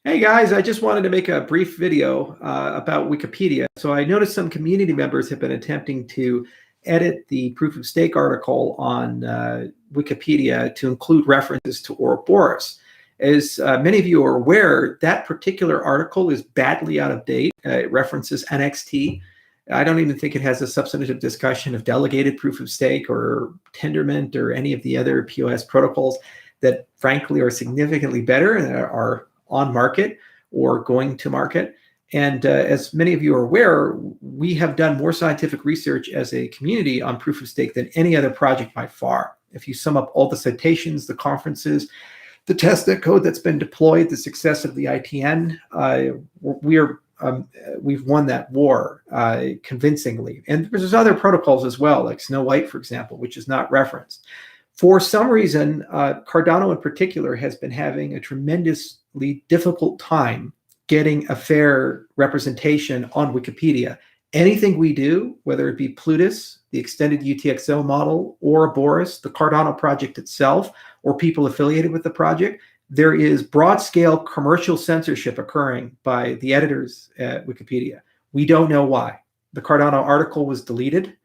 Hey guys, I just wanted to make a brief video about Wikipedia. So I noticed some community members have been attempting to edit the proof of stake article on Wikipedia to include references to Ouroboros. As many of you are aware, that particular article is badly out of date. It references NXT. I don't even think it has a substantive discussion of delegated proof of stake or Tendermint or any of the other POS protocols that frankly are significantly better and are on market or going to market. And as many of you are aware, we have done more scientific research as a community on proof of stake than any other project by far. If you sum up all the citations, the conferences, the testnet code that's been deployed, the success of the ITN, we've won that war convincingly. And there's other protocols as well, like Snow White, for example, which is not referenced. For some reason, Cardano in particular has been having a tremendously difficult time getting a fair representation on Wikipedia. Anything we do, whether it be Plutus, the extended UTXO model, Ouroboros, the Cardano project itself, or people affiliated with the project, there is broad-scale commercial censorship occurring by the editors at Wikipedia. We don't know why. The Cardano article was deleted.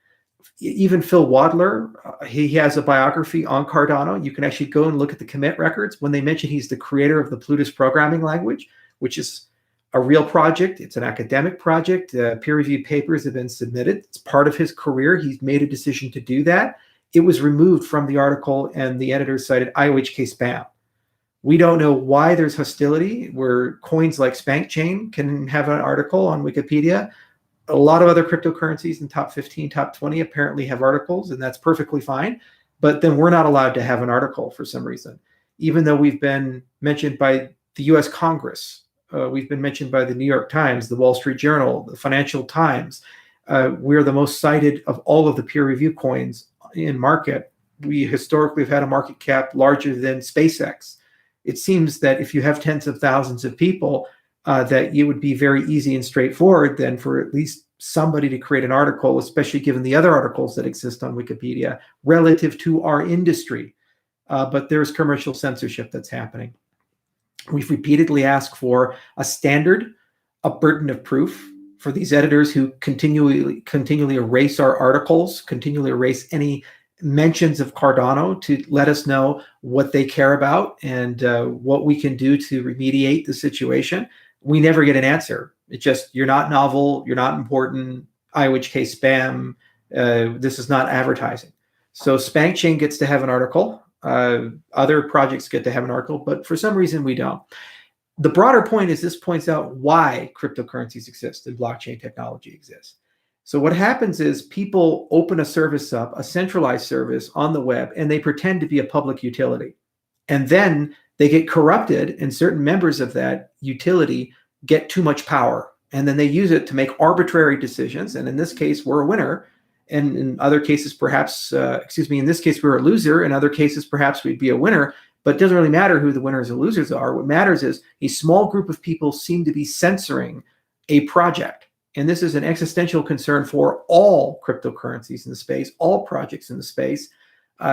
Even Phil Wadler, he has a biography on Cardano. You can actually go and look at the commit records. When they mention he's the creator of the Plutus programming language, which is a real project, it's an academic project. Peer-reviewed papers have been submitted. It's part of his career. He's made a decision to do that. It was removed from the article, and the editors cited IOHK spam. We don't know why there's hostility where coins like SpankChain can have an article on Wikipedia. A lot of other cryptocurrencies in top 15, top 20 apparently have articles, and that's perfectly fine. But then we're not allowed to have an article for some reason, even though we've been mentioned by the US Congress. We've been mentioned by the New York Times, the Wall Street Journal, the Financial Times. We're the most cited of all of the peer-reviewed coins in market. We historically have had a market cap larger than SpaceX. It seems that if you have tens of thousands of people, that it would be very easy and straightforward then for at least somebody to create an article, especially given the other articles that exist on Wikipedia relative to our industry. But there's commercial censorship that's happening. We've repeatedly asked for a standard, a burden of proof for these editors who continually erase our articles, continually erase any mentions of Cardano, to let us know what they care about and what we can do to remediate the situation. We never get an answer. It's just, you're not novel, you're not important, IOHK spam, this is not advertising. So SpankChain gets to have an article, other projects get to have an article, but for some reason we don't. The broader point is this points out why cryptocurrencies exist and blockchain technology exists. So what happens is people open a service up, a centralized service on the web, and they pretend to be a public utility. And then they get corrupted, and certain members of that utility get too much power. And then they use it to make arbitrary decisions. And in this case, we're a winner. And in other cases, perhaps, in this case, we're a loser. In other cases, perhaps we'd be a winner. But it doesn't really matter who the winners and losers are. What matters is a small group of people seem to be censoring a project. And this is an existential concern for all cryptocurrencies in the space, all projects in the space.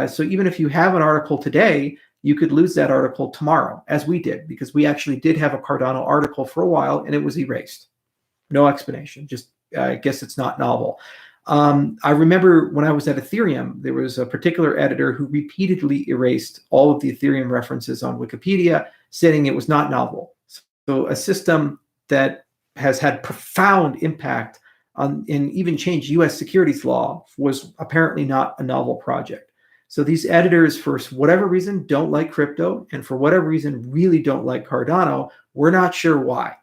So even if you have an article today, you could lose that article tomorrow, as we did, because we actually did have a Cardano article for a while and it was erased. No explanation, just I guess it's not novel. I remember when I was at Ethereum, there was a particular editor who repeatedly erased all of the Ethereum references on Wikipedia, saying it was not novel. So a system that has had profound impact on and even changed US securities law was apparently not a novel project. So these editors, for whatever reason, don't like crypto, and for whatever reason, really don't like Cardano. We're not sure why.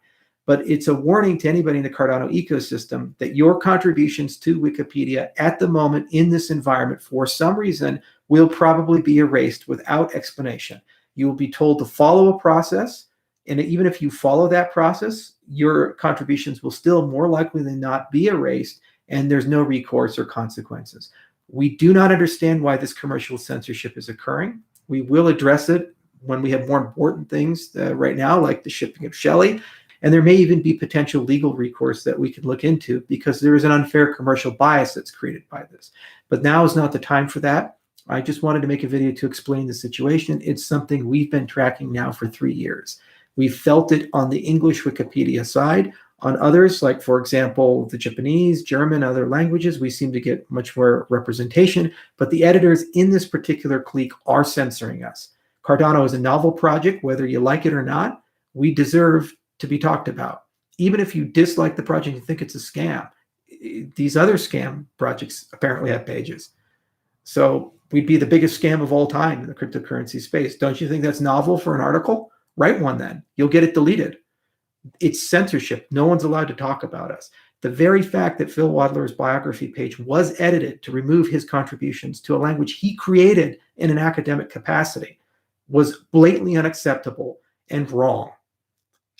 But it's a warning to anybody in the Cardano ecosystem that your contributions to Wikipedia at the moment in this environment, for some reason, will probably be erased without explanation. You will be told to follow a process, and even if you follow that process, your contributions will still more likely than not be erased, and there's no recourse or consequences. We do not understand why this commercial censorship is occurring. We will address it when we have more important things right now, like the shipping of Shelley. And there may even be potential legal recourse that we can look into because there is an unfair commercial bias that's created by this. But now is not the time for that. I just wanted to make a video to explain the situation. It's something we've been tracking now for 3 years. We felt it on the English Wikipedia side. On others, like, for example, the Japanese, German, other languages, we seem to get much more representation. But the editors in this particular clique are censoring us. Cardano is a novel project, whether you like it or not. We deserve to be talked about. Even if you dislike the project and think it's a scam, these other scam projects apparently have pages. So we'd be the biggest scam of all time in the cryptocurrency space. Don't you think that's novel for an article? Write one then. You'll get it deleted. It's censorship. No one's allowed to talk about us. The very fact that Phil Wadler's biography page was edited to remove his contributions to a language he created in an academic capacity was blatantly unacceptable and wrong.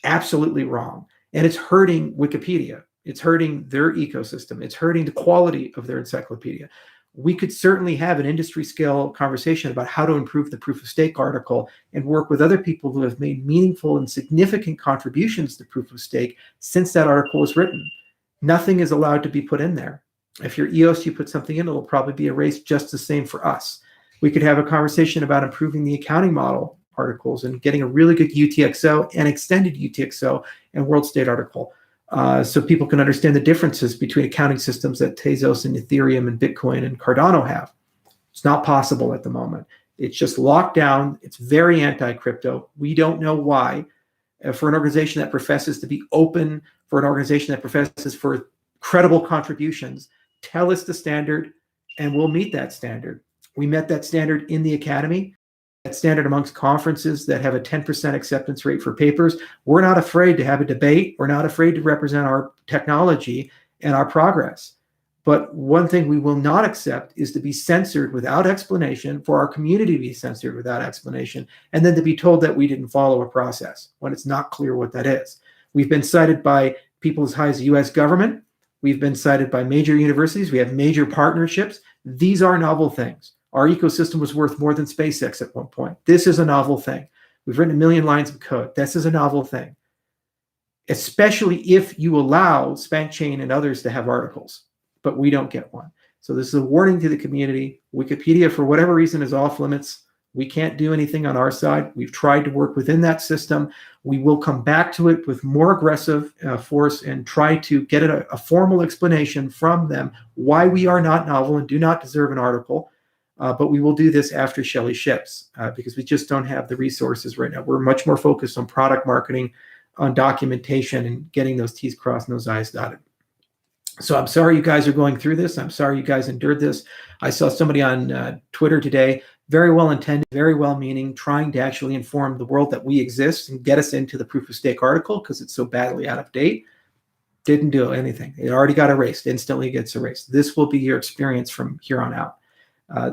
Absolutely wrong. And it's hurting Wikipedia. It's hurting their ecosystem. It's hurting the quality of their encyclopedia. We could certainly have an industry scale conversation about how to improve the proof of stake article and work with other people who have made meaningful and significant contributions to proof of stake since that article was written. Nothing is allowed to be put in there. If you're EOS, you put something in, it'll probably be erased just the same for us. We could have a conversation about improving the accounting model articles and getting a really good UTXO and extended UTXO and world state article. So people can understand the differences between accounting systems that Tezos and Ethereum and Bitcoin and Cardano have. It's not possible at the moment. It's just locked down. It's very anti-crypto. We don't know why. For an organization that professes to be open, for an organization that professes for credible contributions, tell us the standard and we'll meet that standard. We met that standard in the academy. That standard amongst conferences that have a 10% acceptance rate for papers. We're not afraid to have a debate. We're not afraid to represent our technology and our progress. But one thing we will not accept is to be censored without explanation, for our community to be censored without explanation, and then to be told that we didn't follow a process when it's not clear what that is. We've been cited by people as high as the US government. We've been cited by major universities. We have major partnerships. These are novel things. Our ecosystem was worth more than SpaceX at one point. This is a novel thing. We've written 1 million lines of code. This is a novel thing, especially if you allow SpankChain and others to have articles, but we don't get one. So this is a warning to the community. Wikipedia, for whatever reason, is off limits. We can't do anything on our side. We've tried to work within that system. We will come back to it with more aggressive force and try to get a formal explanation from them why we are not novel and do not deserve an article. But we will do this after Shelley ships because we just don't have the resources right now. We're much more focused on product marketing, on documentation, and getting those T's crossed and those I's dotted. So I'm sorry you guys are going through this. I'm sorry you guys endured this. I saw somebody on Twitter today, very well intended, very well meaning, trying to actually inform the world that we exist and get us into the proof of stake article because it's so badly out of date. Didn't do anything. It already got erased. Instantly gets erased. This will be your experience from here on out.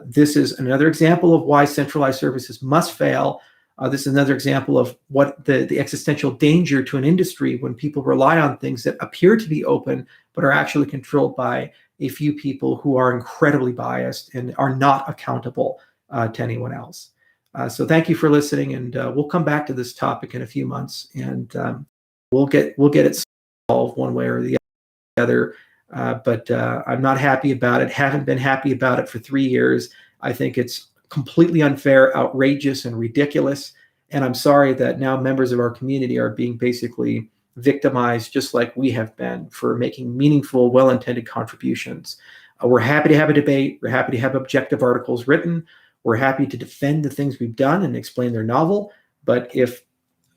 This is another example of why centralized services must fail. This is another example of what the existential danger to an industry when people rely on things that appear to be open, but are actually controlled by a few people who are incredibly biased and are not accountable to anyone else. So thank you for listening, and we'll come back to this topic in a few months, and we'll get it solved one way or the other. But I'm not happy about it. Haven't been happy about it for 3 years. I think it's completely unfair, outrageous, and ridiculous. And I'm sorry that now members of our community are being basically victimized, just like we have been, for making meaningful, well-intended contributions. We're happy to have a debate. We're happy to have objective articles written. We're happy to defend the things we've done and explain they're novel. But if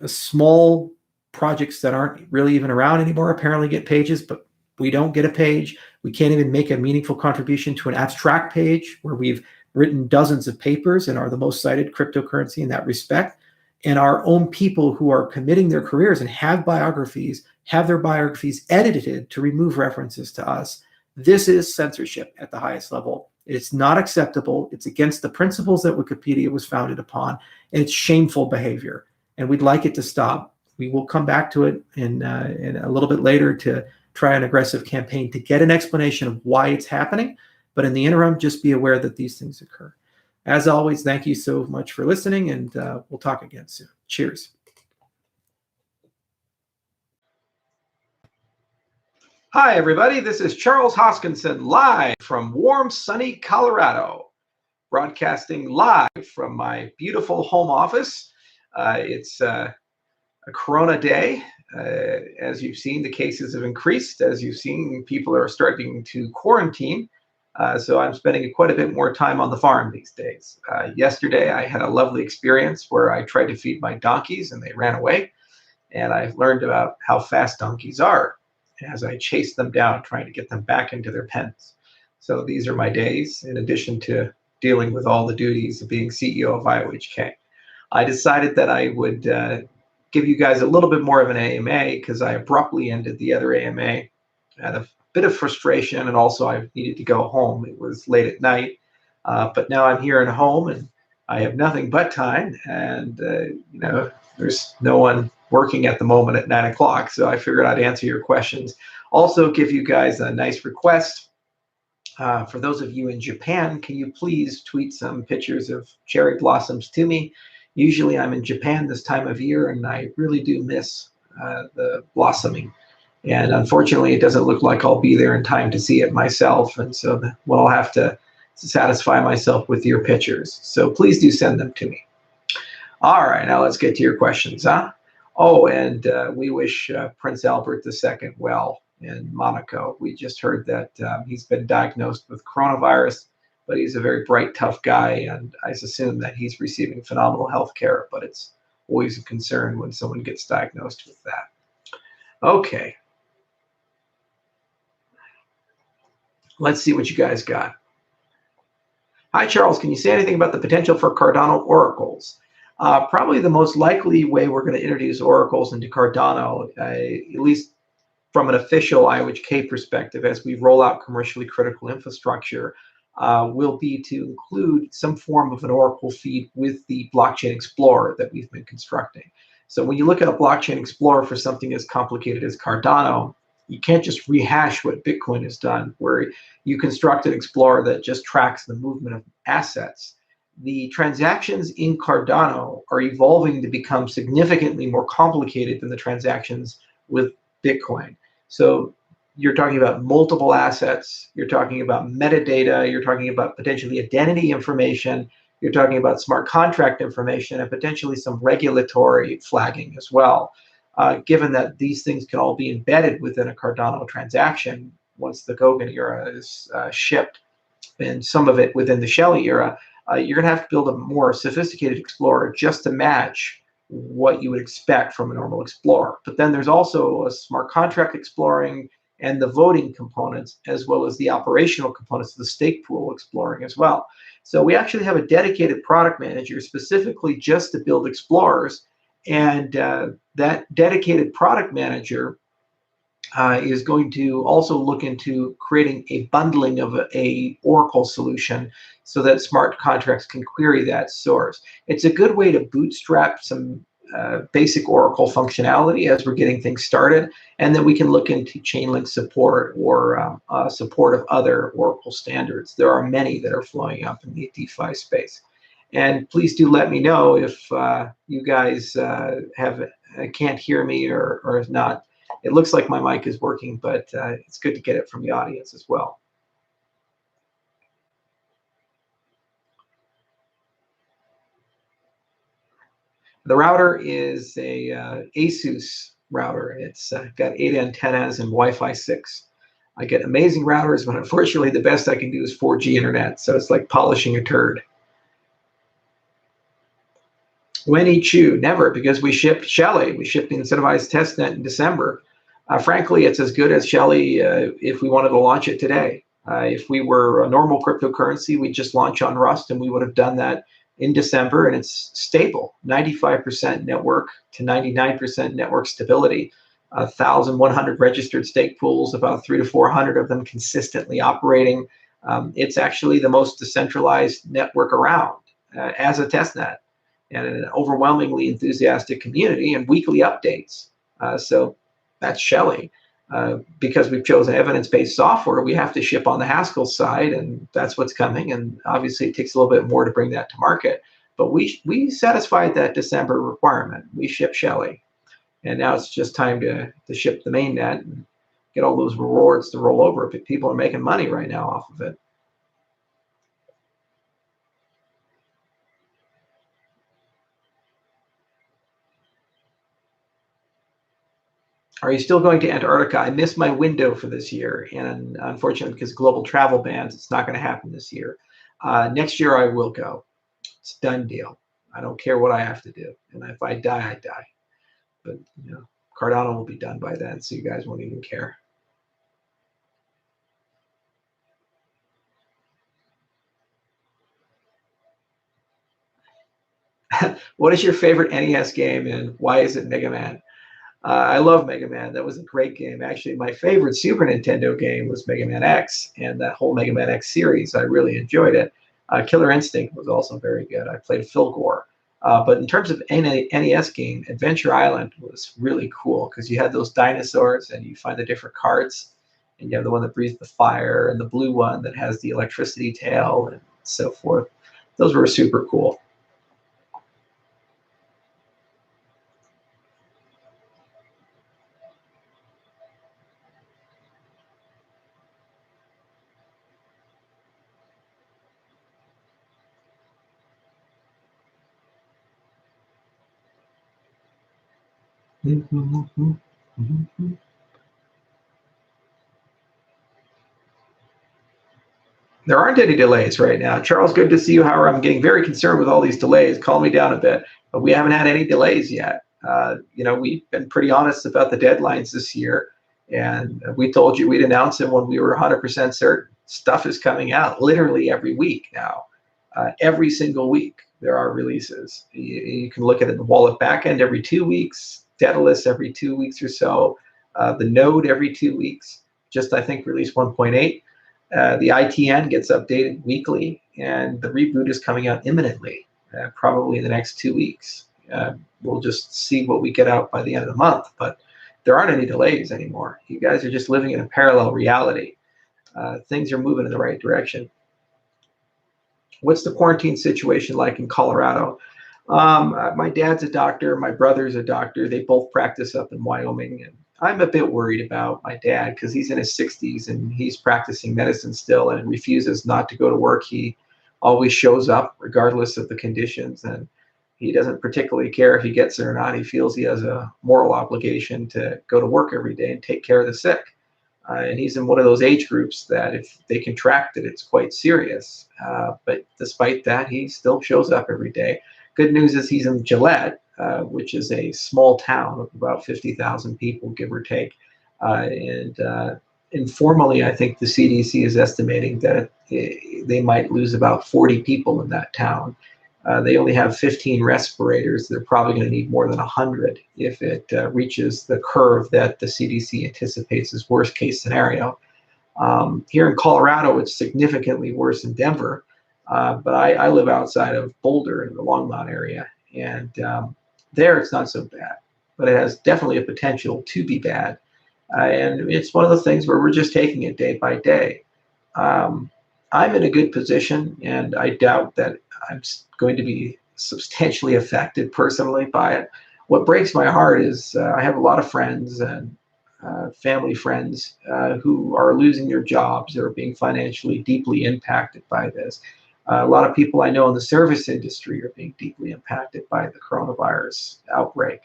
small projects that aren't really even around anymore apparently get pages, but we don't get a page. We can't even make a meaningful contribution to an abstract page where we've written dozens of papers and are the most cited cryptocurrency in that respect. And our own people who are committing their careers and have biographies, have their biographies edited to remove references to us. This is censorship at the highest level. It's not acceptable. It's against the principles that Wikipedia was founded upon, and it's shameful behavior. And we'd like it to stop. We will come back to it in a little bit later to try an aggressive campaign to get an explanation of why it's happening. But in the interim, just be aware that these things occur. As always, thank you so much for listening, and we'll talk again soon. Cheers. Hi, everybody. This is Charles Hoskinson, live from warm, sunny Colorado, broadcasting live from my beautiful home office. It's a Corona day. As you've seen, the cases have increased. As you've seen, people are starting to quarantine. So I'm spending quite a bit more time on the farm these days. Yesterday, I had a lovely experience where I tried to feed my donkeys and they ran away. And I've learned about how fast donkeys are as I chase them down, trying to get them back into their pens. So these are my days, in addition to dealing with all the duties of being CEO of IOHK. I decided that I would give you guys a little bit more of an AMA because I abruptly ended the other AMA out of a bit of frustration, and also I needed to go home. It was late at night, but now I'm here at home and I have nothing but time, and there's no one working at the moment at 9 o'clock, so I figured I'd answer your questions. Also, give you guys a nice request. For those of you in Japan, can you please tweet some pictures of cherry blossoms to me? Usually I'm in Japan this time of year, and I really do miss the blossoming. And unfortunately, it doesn't look like I'll be there in time to see it myself. And so I'll have to satisfy myself with your pictures. So please do send them to me. All right, now let's get to your questions, huh? Oh, and we wish Prince Albert II well in Monaco. We just heard that he's been diagnosed with coronavirus, but he's a very bright, tough guy, and I assume that he's receiving phenomenal health care, but it's always a concern when someone gets diagnosed with that. Okay. Let's see what you guys got. Hi, Charles. Can you say anything about the potential for Cardano oracles? Probably the most likely way we're going to introduce oracles into Cardano, at least from an official IOHK perspective, as we roll out commercially critical infrastructure, will be to include some form of an oracle feed with the blockchain explorer that we've been constructing. So when you look at a blockchain explorer for something as complicated as Cardano, you can't just rehash what Bitcoin has done, where you construct an explorer that just tracks the movement of assets. The transactions in Cardano are evolving to become significantly more complicated than the transactions with Bitcoin. So you're talking about multiple assets, you're talking about metadata, you're talking about potentially identity information, you're talking about smart contract information, and potentially some regulatory flagging as well. Given that these things can all be embedded within a Cardano transaction once the Goguen era is shipped, and some of it within the Shelley era, you're going to have to build a more sophisticated explorer just to match what you would expect from a normal explorer. But then there's also a smart contract exploring and the voting components, as well as the operational components of the stake pool exploring as well. So we actually have a dedicated product manager specifically just to build explorers, and that dedicated product manager is going to also look into creating a bundling of a Oracle solution so that smart contracts can query that source. It's a good way to bootstrap some basic Oracle functionality as we're getting things started, and then we can look into Chainlink support or support of other Oracle standards. There are many that are flowing up in the DeFi space. And please do let me know if you guys can't hear me or if not. It looks like my mic is working, but it's good to get it from the audience as well. The router is a ASUS router. It's got 8 antennas and Wi-Fi 6. I get amazing routers, but unfortunately the best I can do is 4G internet, so it's like polishing a turd. When Chu? Never, because we shipped Shelley. We shipped the incentivized testnet in December. Frankly, it's as good as Shelley if we wanted to launch it today. If we were a normal cryptocurrency, we'd just launch on Rust, and we would have done that in December, and it's stable. 95% network to 99% network stability. 1,100 registered stake pools, about 300 to 400 of them consistently operating. It's actually the most decentralized network around as a testnet, and an overwhelmingly enthusiastic community and weekly updates. So that's Shelley. Because we've chosen evidence-based software, we have to ship on the Haskell side, and that's what's coming. And obviously, it takes a little bit more to bring that to market. But we satisfied that December requirement. We shipped Shelley, and now it's just time to ship the mainnet and get all those rewards to roll over. But people are making money right now off of it. Are you still going to Antarctica? I missed my window for this year, and unfortunately, because of global travel bans, it's not going to happen this year. Next year, I will go. It's a done deal. I don't care what I have to do, and if I die, I die. But Cardano will be done by then, so you guys won't even care. What is your favorite NES game, and why is it Mega Man? I love Mega Man. That was a great game. Actually, my favorite Super Nintendo game was Mega Man X, and that whole Mega Man X series, I really enjoyed it. Killer Instinct was also very good. I played Phil Gore. But in terms of NES game, Adventure Island was really cool because you had those dinosaurs and you find the different cards, and you have the one that breathes the fire and the blue one that has the electricity tail and so forth. Those were super cool. There aren't any delays right now. Charles, good to see you. However, I'm getting very concerned with all these delays. Calm me down a bit. But we haven't had any delays yet. We've been pretty honest about the deadlines this year. And we told you we'd announce them when we were 100% certain. Stuff is coming out literally every week now. Every single week, there are releases. You can look at it in the wallet backend every 2 weeks, Daedalus every 2 weeks or so, the node every 2 weeks, just I think release 1.8. The ITN gets updated weekly, and the reboot is coming out imminently, probably in the next 2 weeks. We'll just see what we get out by the end of the month, but there aren't any delays anymore. You guys are just living in a parallel reality. Things are moving in the right direction. What's the quarantine situation like in Colorado? My dad's a doctor. My brother's a doctor. They both practice up in Wyoming, and I'm a bit worried about my dad because he's in his 60s and he's practicing medicine still and refuses not to go to work. He always shows up regardless of the conditions, and he doesn't particularly care if he gets there or not. He feels he has a moral obligation to go to work every day and take care of the sick. And he's in one of those age groups that if they contract it, it's quite serious. But despite that, he still shows up every day. Good news is he's in Gillette, which is a small town of about 50,000 people, give or take. And informally, I think the CDC is estimating that they might lose about 40 people in that town. They only have 15 respirators. They're probably going to need more than 100 if it reaches the curve that the CDC anticipates as worst case scenario. Here in Colorado, it's significantly worse in Denver, but I live outside of Boulder in the Longmont area, and there it's not so bad, but it has definitely a potential to be bad. And it's one of the things where we're just taking it day by day. I'm in a good position, and I doubt that I'm going to be substantially affected personally by it. What breaks my heart is I have a lot of friends and family friends who are losing their jobs or being financially deeply impacted by this. A lot of people I know in the service industry are being deeply impacted by the coronavirus outbreak.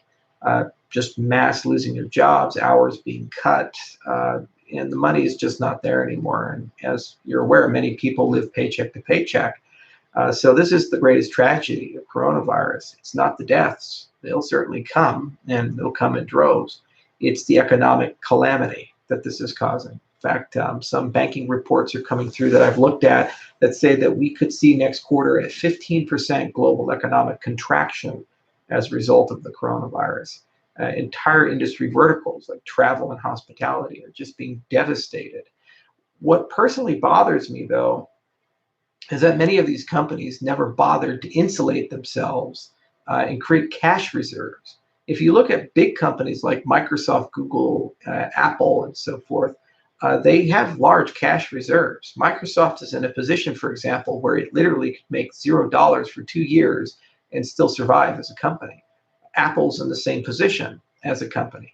Just mass losing their jobs, hours being cut, and the money is just not there anymore. And as you're aware, many people live paycheck to paycheck. So this is the greatest tragedy of coronavirus. It's not the deaths. They'll certainly come, and they'll come in droves. It's the economic calamity that this is causing. In fact, some banking reports are coming through that I've looked at that say that we could see next quarter a 15% global economic contraction as a result of the coronavirus. Entire industry verticals like travel and hospitality are just being devastated. What personally bothers me, though, is that many of these companies never bothered to insulate themselves and create cash reserves. If you look at big companies like Microsoft, Google, Apple, and so forth, they have large cash reserves. Microsoft is in a position, for example, where it literally could make $0 for 2 years and still survive as a company. Apple's in the same position as a company.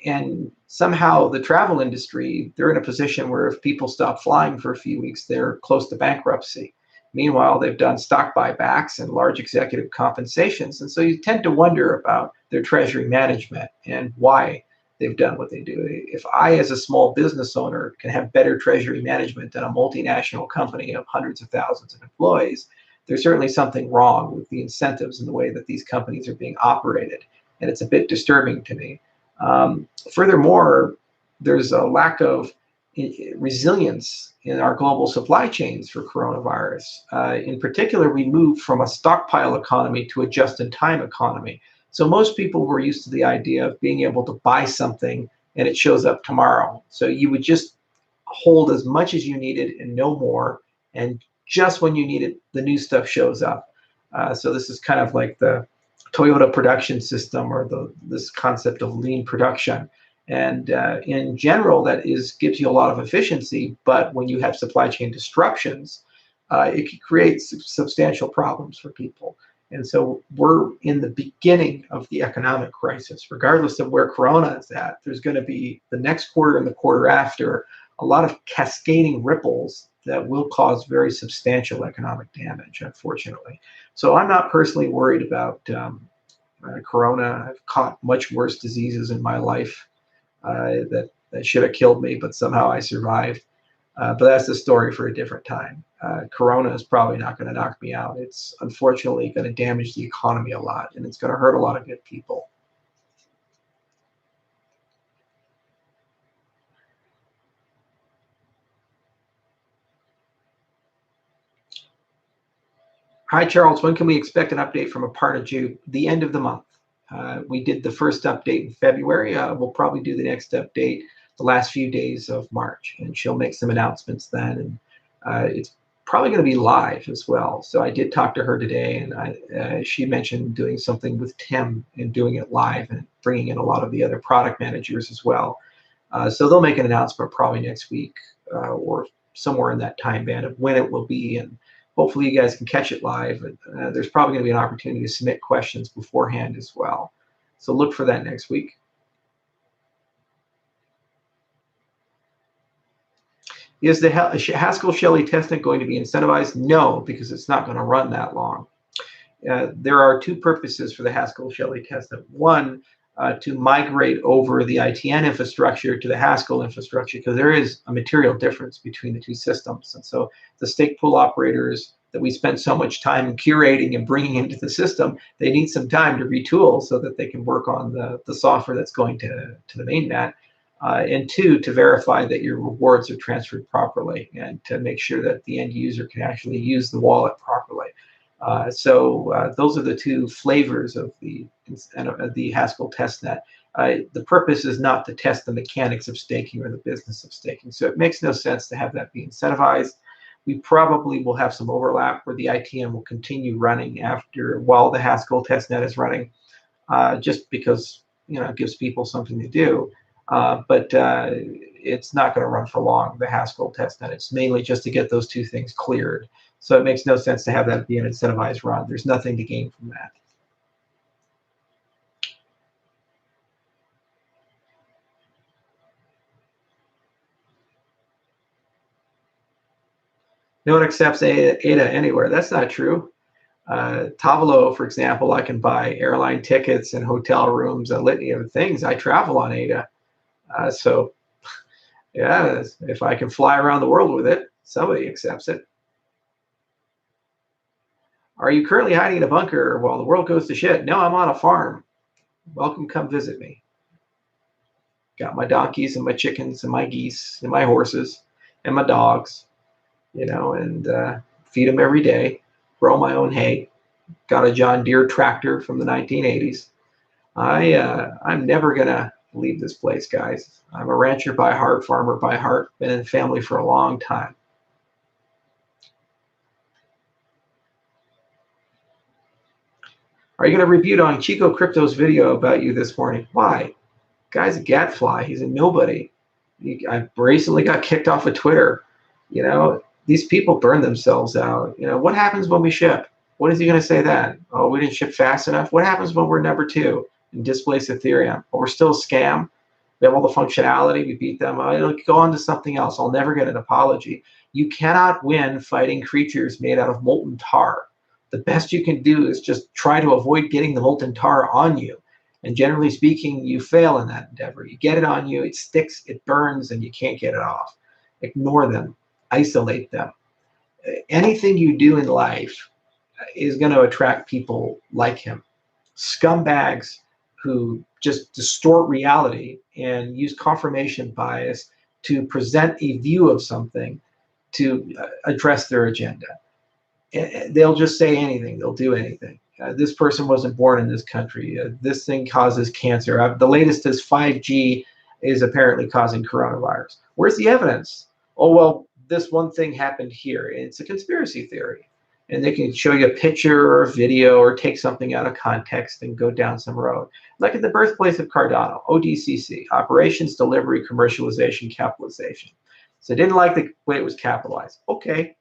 And somehow the travel industry, they're in a position where if people stop flying for a few weeks, they're close to bankruptcy. Meanwhile, they've done stock buybacks and large executive compensations. And so you tend to wonder about their treasury management and why they've done what they do. If I, as a small business owner, can have better treasury management than a multinational company of hundreds of thousands of employees, there's certainly something wrong with the incentives and the way that these companies are being operated. And it's a bit disturbing to me. Furthermore, there's a lack of resilience in our global supply chains for coronavirus. In particular, we moved from a stockpile economy to a just-in-time economy. So most people were used to the idea of being able to buy something and it shows up tomorrow. So you would just hold as much as you needed and no more. And just when you need it, the new stuff shows up. So this is kind of like the Toyota production system, or this concept of lean production. And in general, that gives you a lot of efficiency. But when you have supply chain disruptions, it can create substantial problems for people. And so we're in the beginning of the economic crisis. Regardless of where Corona is at, there's going to be the next quarter and the quarter after a lot of cascading ripples that will cause very substantial economic damage, unfortunately. So I'm not personally worried about Corona. I've caught much worse diseases in my life that should have killed me, but somehow I survived. But that's the story for a different time. Corona is probably not going to knock me out. It's unfortunately going to damage the economy a lot, and it's going to hurt a lot of good people. Hi, Charles. When can we expect an update from Aparna Jew? The end of the month. We did the first update in February. We'll probably do the next update the last few days of March, and she'll make some announcements then. And it's probably going to be live as well. So I did talk to her today, and she mentioned doing something with Tim and doing it live and bringing in a lot of the other product managers as well. So they'll make an announcement probably next week or somewhere in that time band of when it will be, and hopefully you guys can catch it live. There's probably going to be an opportunity to submit questions beforehand as well. So look for that next week. Is the Haskell-Shelley testnet going to be incentivized? No, because it's not going to run that long. There are two purposes for the Haskell-Shelley testnet. One, to migrate over the ITN infrastructure to the Haskell infrastructure, because there is a material difference between the two systems. And so the stake pool operators that we spent so much time curating and bringing into the system, they need some time to retool so that they can work on the software that's going to the mainnet. And two, to verify that your rewards are transferred properly and to make sure that the end user can actually use the wallet properly. So those are the two flavors of the Haskell testnet. The purpose is not to test the mechanics of staking or the business of staking. So it makes no sense to have that be incentivized. We probably will have some overlap where the ITN will continue running while the Haskell testnet is running, just because it gives people something to do. But it's not going to run for long, the Haskell testnet. It's mainly just to get those two things cleared. So it makes no sense to have that be an incentivized run. There's nothing to gain from that. No one accepts ADA anywhere. That's not true. Tavolo, for example, I can buy airline tickets and hotel rooms, a litany of things. I travel on ADA. So yeah, if I can fly around the world with it, somebody accepts it. Are you currently hiding in a bunker while the world goes to shit? No, I'm on a farm. Welcome, come visit me. Got my donkeys and my chickens and my geese and my horses and my dogs, and feed them every day, grow my own hay. Got a John Deere tractor from the 1980s. I'm never going to leave this place, guys. I'm a rancher by heart, farmer by heart, been in the family for a long time. Are you going to review on Chico Crypto's video about you this morning? Why? Guy's a gadfly. He's a nobody. I recently got kicked off of Twitter. These people burn themselves out. What happens when we ship? What is he going to say then? Oh, we didn't ship fast enough. What happens when we're number 2 and displace Ethereum? Well, we're still a scam. We have all the functionality. We beat them. I'll go on to something else. I'll never get an apology. You cannot win fighting creatures made out of molten tar. The best you can do is just try to avoid getting the molten tar on you. And generally speaking, you fail in that endeavor. You get it on you, it sticks, it burns, and you can't get it off. Ignore them, isolate them. Anything you do in life is going to attract people like him. Scumbags who just distort reality and use confirmation bias to present a view of something to address their agenda. They'll just say anything, they'll do anything. This person wasn't born in this country. This thing causes cancer. The latest is 5G is apparently causing coronavirus. Where's the evidence? Oh, well, this one thing happened here. It's a conspiracy theory. And they can show you a picture or a video or take something out of context and go down some road. Like at the birthplace of Cardano, ODCC, Operations, Delivery, Commercialization, Capitalization. So didn't like the way it was capitalized. Okay,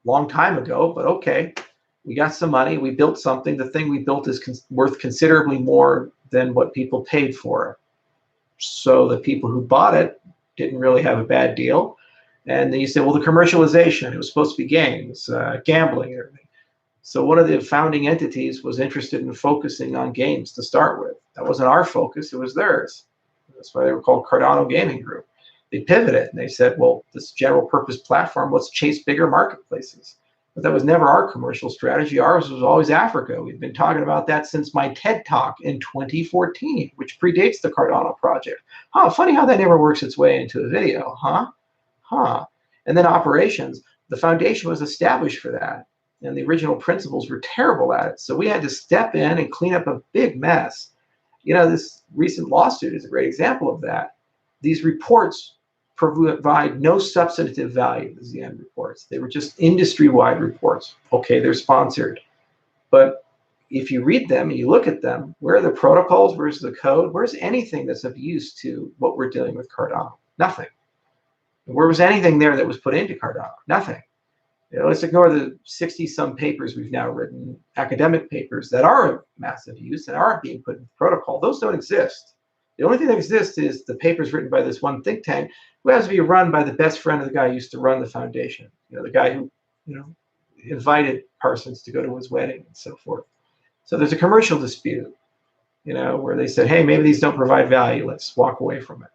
long time ago, but okay. We got some money, we built something. The thing we built is worth considerably more than what people paid for it. So the people who bought it didn't really have a bad deal. And then you say, well, the commercialization, it was supposed to be games, gambling, and everything. So one of the founding entities was interested in focusing on games to start with. That wasn't our focus, it was theirs. That's why they were called Cardano Gaming Group. They pivoted and they said, well, this general purpose platform, let's chase bigger marketplaces. But that was never our commercial strategy. Ours was always Africa. We've been talking about that since my TED Talk in 2014, which predates the Cardano project. Huh, funny how that never works its way into a video, huh? And then operations, the foundation was established for that. And the original principals were terrible at it. So we had to step in and clean up a big mess. You know, this recent lawsuit is a great example of that. These reports provide no substantive value, the ZN reports. They were just industry-wide reports. Okay, they're sponsored. But if you read them and you look at them, where are the protocols? Where's the code? Where's anything that's of use to what we're doing with Cardano? Nothing. Where was anything there that was put into Cardano? Nothing. You know, let's ignore the 60-some papers we've now written, academic papers that are of massive use and aren't being put in the protocol. Those don't exist. The only thing that exists is the papers written by this one think tank who has to be run by the best friend of the guy who used to run the foundation. You know, the guy who, invited Parsons to go to his wedding and so forth. So there's a commercial dispute, where they said, hey, maybe these don't provide value. Let's walk away from it.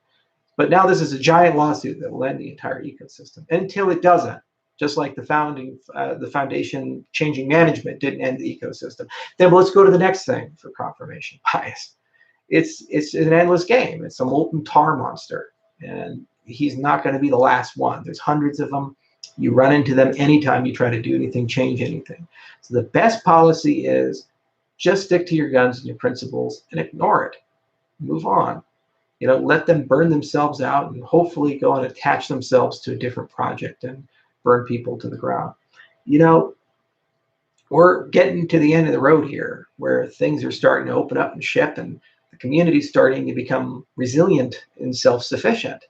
But now this is a giant lawsuit that will end the entire ecosystem until it doesn't. Just like the foundation changing management didn't end the ecosystem. Then let's go to the next thing for confirmation bias. It's an endless game. It's a molten tar monster, and he's not going to be the last one. There's hundreds of them. You run into them anytime you try to do anything, change anything. So the best policy is just stick to your guns and your principles and ignore it. Move on. Let them burn themselves out and hopefully go and attach themselves to a different project and burn people to the ground. We're getting to the end of the road here where things are starting to open up and ship, and the community is starting to become resilient and self-sufficient.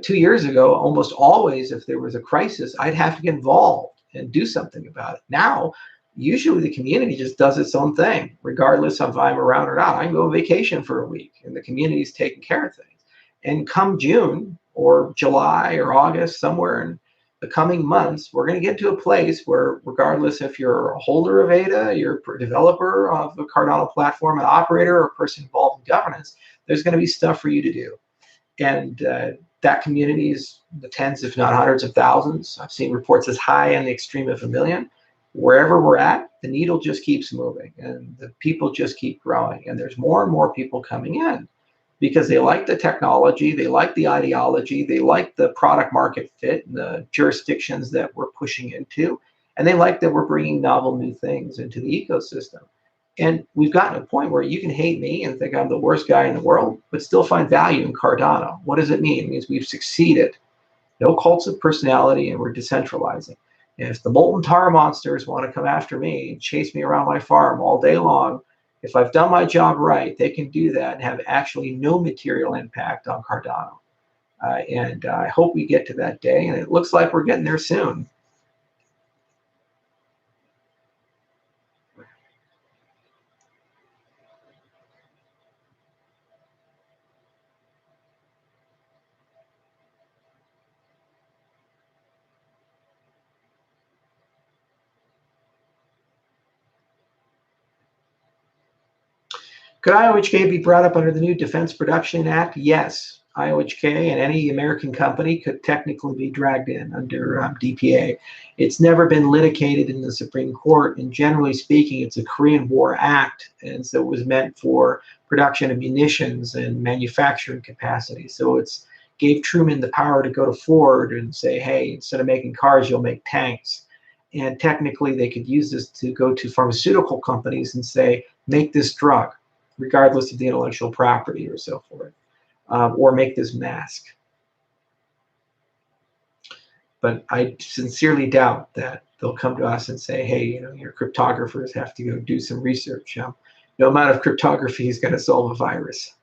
2 years ago, almost always, if there was a crisis, I'd have to get involved and do something about it. Now, usually the community just does its own thing, regardless of if I'm around or not. I can go on vacation for a week, and the community's taking care of things. And come June or July or August, somewhere in the coming months, we're going to get to a place where, regardless if you're a holder of ADA, you're a developer of the Cardano platform, an operator, or a person involved in governance, there's going to be stuff for you to do. And that community is the tens, if not hundreds of thousands. I've seen reports as high in the extreme of 1 million. Wherever we're at, the needle just keeps moving and the people just keep growing. And there's more and more people coming in because they like the technology, they like the ideology, they like the product market fit and the jurisdictions that we're pushing into. And they like that we're bringing novel new things into the ecosystem. And we've gotten to a point where you can hate me and think I'm the worst guy in the world, but still find value in Cardano. What does it mean? It means we've succeeded. No cults of personality, and we're decentralizing. And if the molten tar monsters want to come after me and chase me around my farm all day long, if I've done my job right, they can do that and have actually no material impact on Cardano. And I hope we get to that day, and it looks like we're getting there soon. Could IOHK be brought up under the new Defense Production Act? Yes. IOHK and any American company could technically be dragged in under DPA. It's never been litigated in the Supreme Court, and generally speaking, it's a Korean War Act, and so it was meant for production of munitions and manufacturing capacity. So it's gave Truman the power to go to Ford and say, hey, instead of making cars, you'll make tanks. And technically, they could use this to go to pharmaceutical companies and say, make this drug, regardless of the intellectual property or so forth, or make this mask. But I sincerely doubt that they'll come to us and say, hey, your cryptographers have to go do some research. No amount of cryptography is going to solve a virus.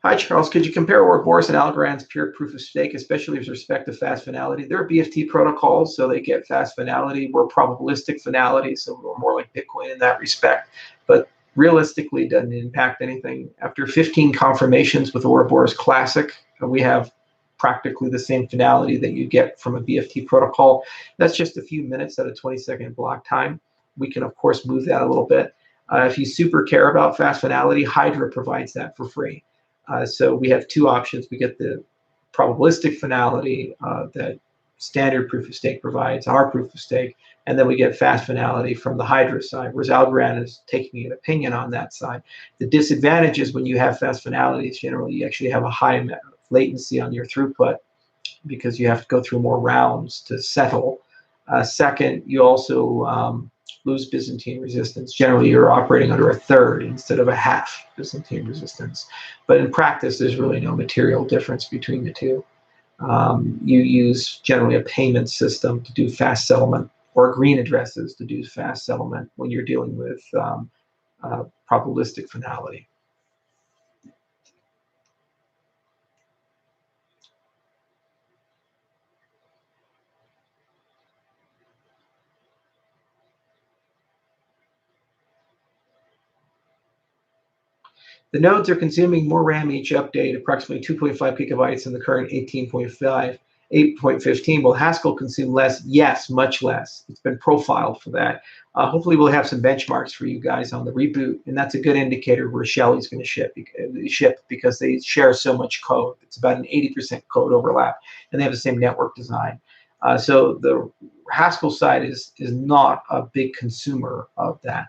Hi, Charles. Could you compare Ouroboros and Algorand's pure proof of stake, especially with respect to fast finality? They're BFT protocols, so they get fast finality. We're probabilistic finality, so we're more like Bitcoin in that respect. But realistically, it doesn't impact anything. After 15 confirmations with Ouroboros Classic, we have practically the same finality that you get from a BFT protocol. That's just a few minutes at a 20-second block time. We can, of course, move that a little bit. If you super care about fast finality, Hydra provides that for free. So we have two options. We get the probabilistic finality that standard proof of stake provides, our proof of stake, and then we get fast finality from the Hydra side, whereas Algorand is taking an opinion on that side. The disadvantage is when you have fast finality is generally you actually have a high latency on your throughput because you have to go through more rounds to settle. Second, you also lose Byzantine resistance. Generally, you're operating under a third instead of a half Byzantine resistance. But in practice, there's really no material difference between the two. You use generally a payment system to do fast settlement or green addresses to do fast settlement when you're dealing with probabilistic finality. The nodes are consuming more RAM each update, approximately 2.5 gigabytes in the current 8.15. Will Haskell consume less? Yes, much less. It's been profiled for that. Hopefully we'll have some benchmarks for you guys on the reboot, and that's a good indicator where Shelley's going to ship because they share so much code. It's about an 80% code overlap, and they have the same network design. So the Haskell side is not a big consumer of that.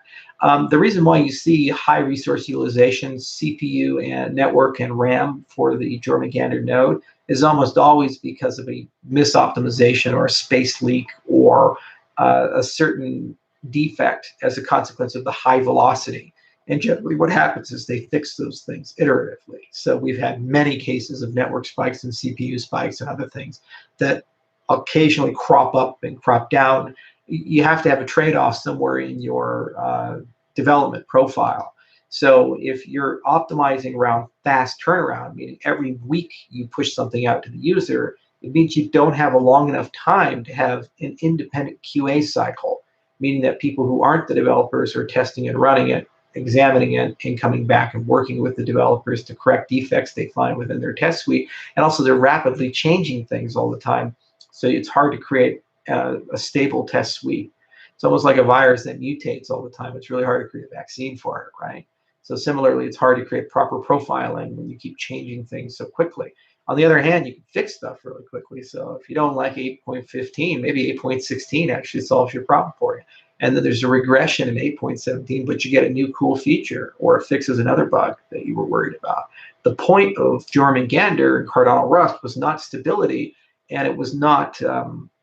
The reason why you see high resource utilization, CPU and network and RAM for the Jormungandr node is almost always because of a misoptimization or a space leak or a certain defect as a consequence of the high velocity. And generally what happens is they fix those things iteratively. So we've had many cases of network spikes and CPU spikes and other things that occasionally crop up and crop down. You have to have a trade-off somewhere in your development profile. So if you're optimizing around fast turnaround, meaning every week you push something out to the user, it means you don't have a long enough time to have an independent QA cycle, meaning that people who aren't the developers are testing and running it, examining it, and coming back and working with the developers to correct defects they find within their test suite. And also they're rapidly changing things all the time. So it's hard to create a stable test suite. It's almost like a virus that mutates all the time. It's really hard to create a vaccine for it, right? So similarly, it's hard to create proper profiling when you keep changing things so quickly. On the other hand, you can fix stuff really quickly. So if you don't like 8.15, maybe 8.16 actually solves your problem for you. And then there's a regression in 8.17, but you get a new cool feature or it fixes another bug that you were worried about. The point of Jormungandr and Cardano Rust was not stability, and it was not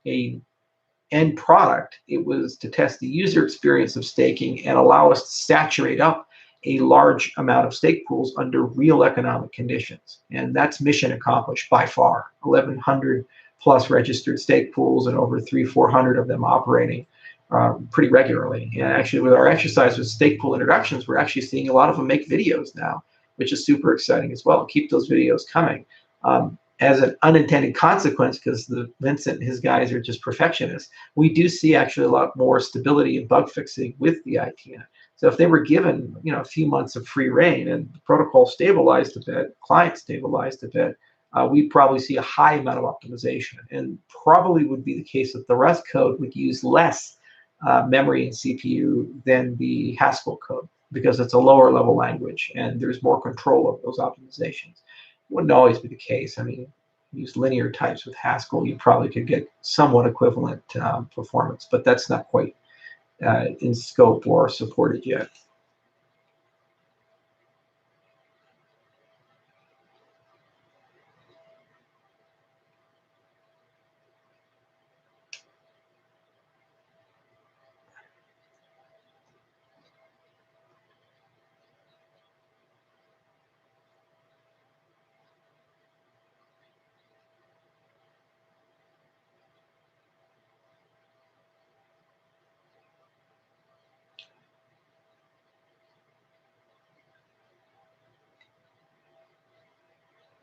a end product. It was to test the user experience of staking and allow us to saturate up a large amount of stake pools under real economic conditions. And that's mission accomplished by far. 1,100 plus registered stake pools and over 300-400 of them operating pretty regularly. And actually with our exercise with stake pool introductions, we're actually seeing a lot of them make videos now, which is super exciting as well. Keep those videos coming. As an unintended consequence, because Vincent and his guys are just perfectionists, we do see actually a lot more stability and bug fixing with the ITN. So if they were given, a few months of free reign and the protocol stabilized a bit, client stabilized a bit, we'd probably see a high amount of optimization, and probably would be the case that the Rust code would use less memory and CPU than the Haskell code, because it's a lower level language and there's more control of those optimizations. Wouldn't always be the case. I mean, use linear types with Haskell, you probably could get somewhat equivalent performance, but that's not quite in scope or supported yet.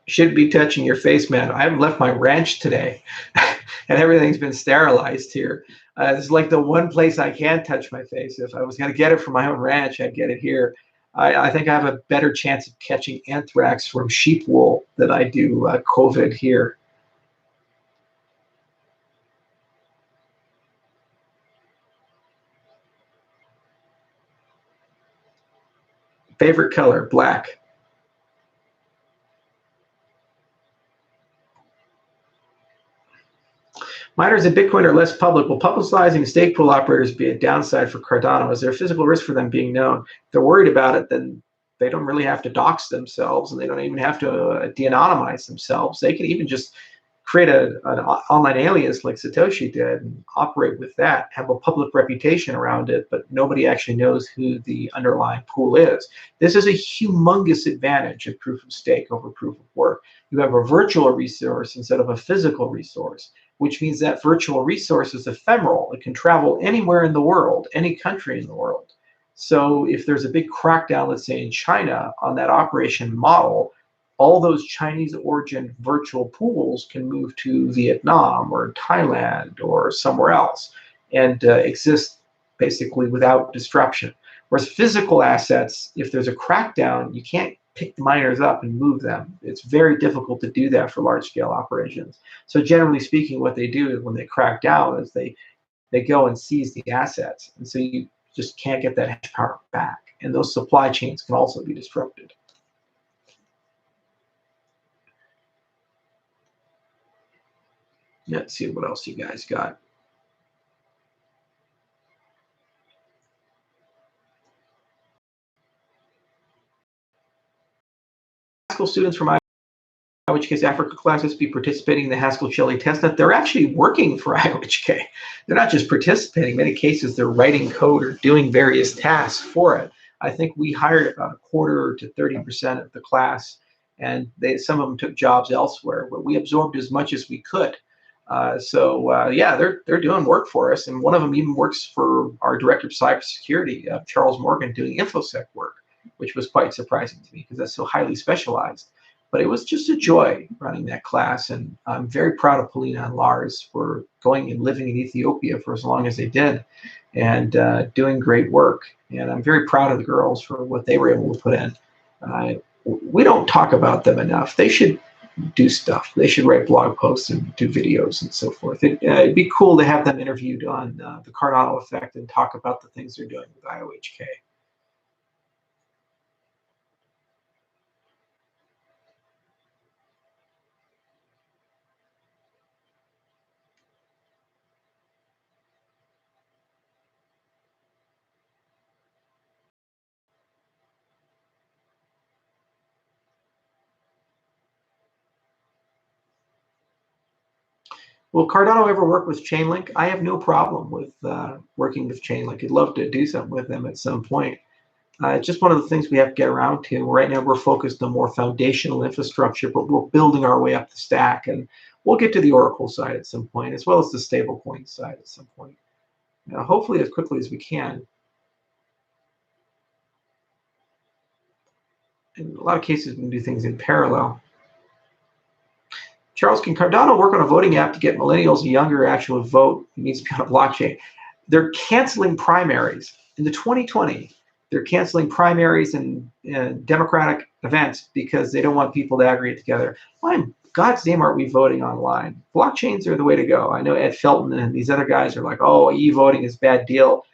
Should be touching your face, man. I haven't left my ranch today, and everything's been sterilized here. It's like the one place I can touch my face. If I was going to get it from my own ranch, I'd get it here. I think I have a better chance of catching anthrax from sheep wool than I do COVID here. Favorite color, black. Miners in Bitcoin are less public. Will publicizing stake pool operators be a downside for Cardano? Is there a physical risk for them being known? If they're worried about it, then they don't really have to dox themselves, and they don't even have to de-anonymize themselves. They can even just create an online alias like Satoshi did and operate with that, have a public reputation around it, but nobody actually knows who the underlying pool is. This is a humongous advantage of proof of stake over proof of work. You have a virtual resource instead of a physical resource, which means that virtual resource is ephemeral. It can travel anywhere in the world, any country in the world. So if there's a big crackdown, let's say in China, on that operation model, all those Chinese origin virtual pools can move to Vietnam or Thailand or somewhere else and exist basically without disruption. Whereas physical assets, if there's a crackdown, you can't pick the miners up and move them. It's very difficult to do that for large scale operations. So generally speaking, what they do when they crack down is they go and seize the assets. And so you just can't get that hash power back. And those supply chains can also be disrupted. Let's see what else you guys got. Haskell students from IOHK's Africa classes be participating in the Haskell Chile testnet. They're actually working for IOHK. They're not just participating. In many cases, they're writing code or doing various tasks for it. I think we hired about a quarter to 30% of the class, and some of them took jobs elsewhere, but we absorbed as much as we could. Yeah, they're doing work for us, and one of them even works for our director of cybersecurity, Charles Morgan, doing InfoSec work, which was quite surprising to me because that's so highly specialized. But it was just a joy running that class, and I'm very proud of Polina and Lars for going and living in Ethiopia for as long as they did, and doing great work. And I'm very proud of the girls for what they were able to put in. We don't talk about them enough. They should do stuff. They should write blog posts and do videos and so forth. It'd be cool to have them interviewed on the Cardano effect and talk about the things they're doing with IOHK. Will Cardano ever work with Chainlink? I have no problem with working with Chainlink. I'd love to do something with them at some point. It's just one of the things we have to get around to. Right now, we're focused on more foundational infrastructure, but we're building our way up the stack, and we'll get to the Oracle side at some point, as well as the stablecoin side at some point. Hopefully, as quickly as we can. In a lot of cases, we can do things in parallel. Charles, can Cardano work on a voting app to get millennials and younger actual vote? It needs to be on a blockchain. They're canceling primaries. In the 2020, they're canceling primaries and democratic events because they don't want people to aggregate together. Fine, God's name aren't we voting online? Blockchains are the way to go. I know Ed Felton and these other guys are like, oh, e-voting is a bad deal.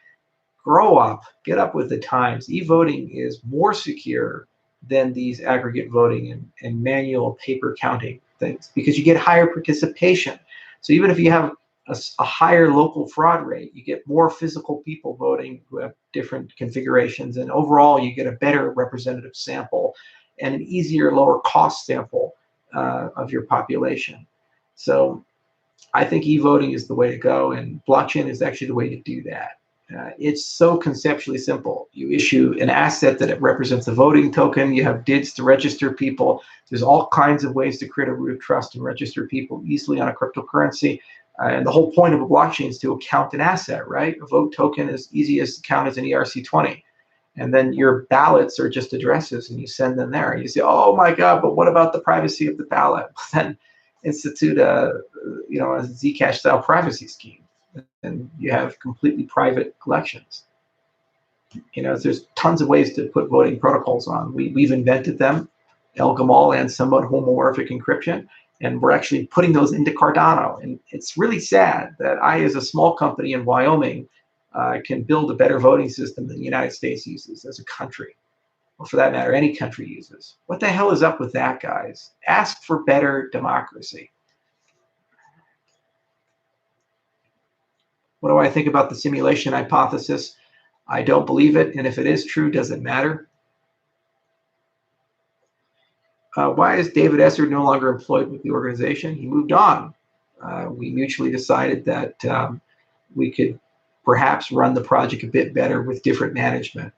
Grow up, get up with the times. E-voting is more secure than these aggregate voting and manual paper counting things because you get higher participation. So even if you have a higher local fraud rate, you get more physical people voting who have different configurations, and overall you get a better representative sample and an easier, lower cost sample of your population. So I think e-voting is the way to go, and blockchain is actually the way to do that. It's so conceptually simple. You issue an asset that it represents a voting token. You have DIDs to register people. There's all kinds of ways to create a root of trust and register people easily on a cryptocurrency. And the whole point of a blockchain is to account an asset, right? A vote token is easy as to count as an ERC20. And then your ballots are just addresses, and you send them there. You say, oh my God, but what about the privacy of the ballot? Then institute a Zcash style privacy scheme, and you have completely private collections. There's tons of ways to put voting protocols on. We've invented them, El Gamal and somewhat homomorphic encryption, and we're actually putting those into Cardano. And it's really sad that I, as a small company in Wyoming, can build a better voting system than the United States uses as a country, or for that matter, any country uses. What the hell is up with that, guys? Ask for better democracy. What do I think about the simulation hypothesis? I don't believe it, and if it is true, does it matter? Why is David Esser no longer employed with the organization? He moved on. We mutually decided that we could perhaps run the project a bit better with different management.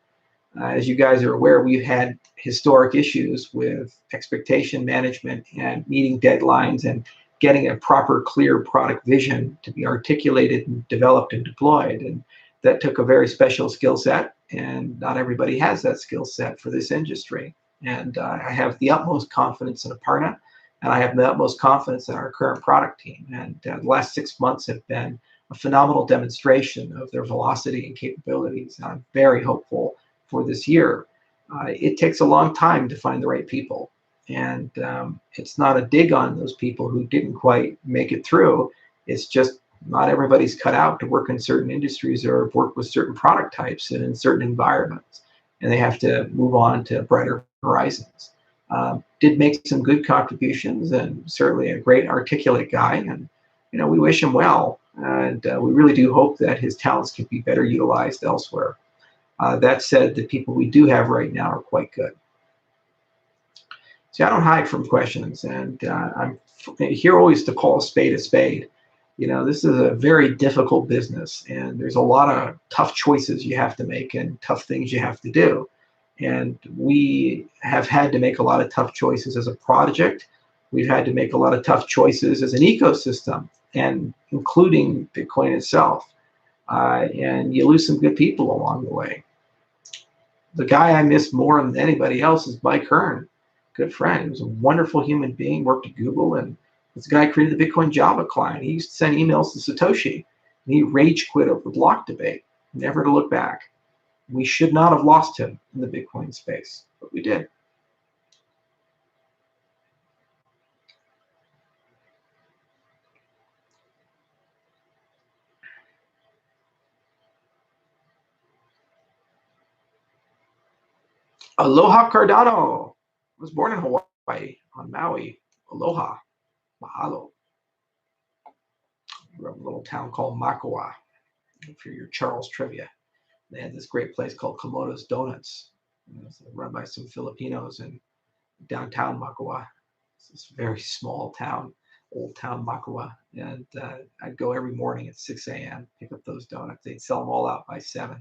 As you guys are aware, we've had historic issues with expectation management and meeting deadlines and getting a proper, clear product vision to be articulated and developed and deployed. And that took a very special skill set, and not everybody has that skill set for this industry. And I have the utmost confidence in Aparna, and I have the utmost confidence in our current product team. And the last 6 months have been a phenomenal demonstration of their velocity and capabilities. And I'm very hopeful for this year. It takes a long time to find the right people. And it's not a dig on those people who didn't quite make it through. It's just not everybody's cut out to work in certain industries or work with certain product types and in certain environments. And they have to move on to brighter horizons. Did make some good contributions, and certainly a great articulate guy. And we wish him well. And we really do hope that his talents can be better utilized elsewhere. That said, the people we do have right now are quite good. See, I don't hide from questions, and I'm here always to call a spade a spade. This is a very difficult business, and there's a lot of tough choices you have to make and tough things you have to do. And we have had to make a lot of tough choices as a project. We've had to make a lot of tough choices as an ecosystem, and including Bitcoin itself. And you lose some good people along the way. The guy I miss more than anybody else is Mike Hearn, good friend. He was a wonderful human being, worked at Google, and this guy created the Bitcoin Java client. He used to send emails to Satoshi, and he rage quit over the block debate, never to look back. We should not have lost him in the Bitcoin space, but we did. Aloha Cardano. I was born in Hawaii, on Maui. Aloha. Mahalo. We're a little town called Makua, for your Charles trivia. They had this great place called Komodo's Donuts. It's run by some Filipinos in downtown Makua. It's this very small town, old town Makua. And I'd go every morning at 6 a.m., pick up those donuts. They'd sell them all out by 7.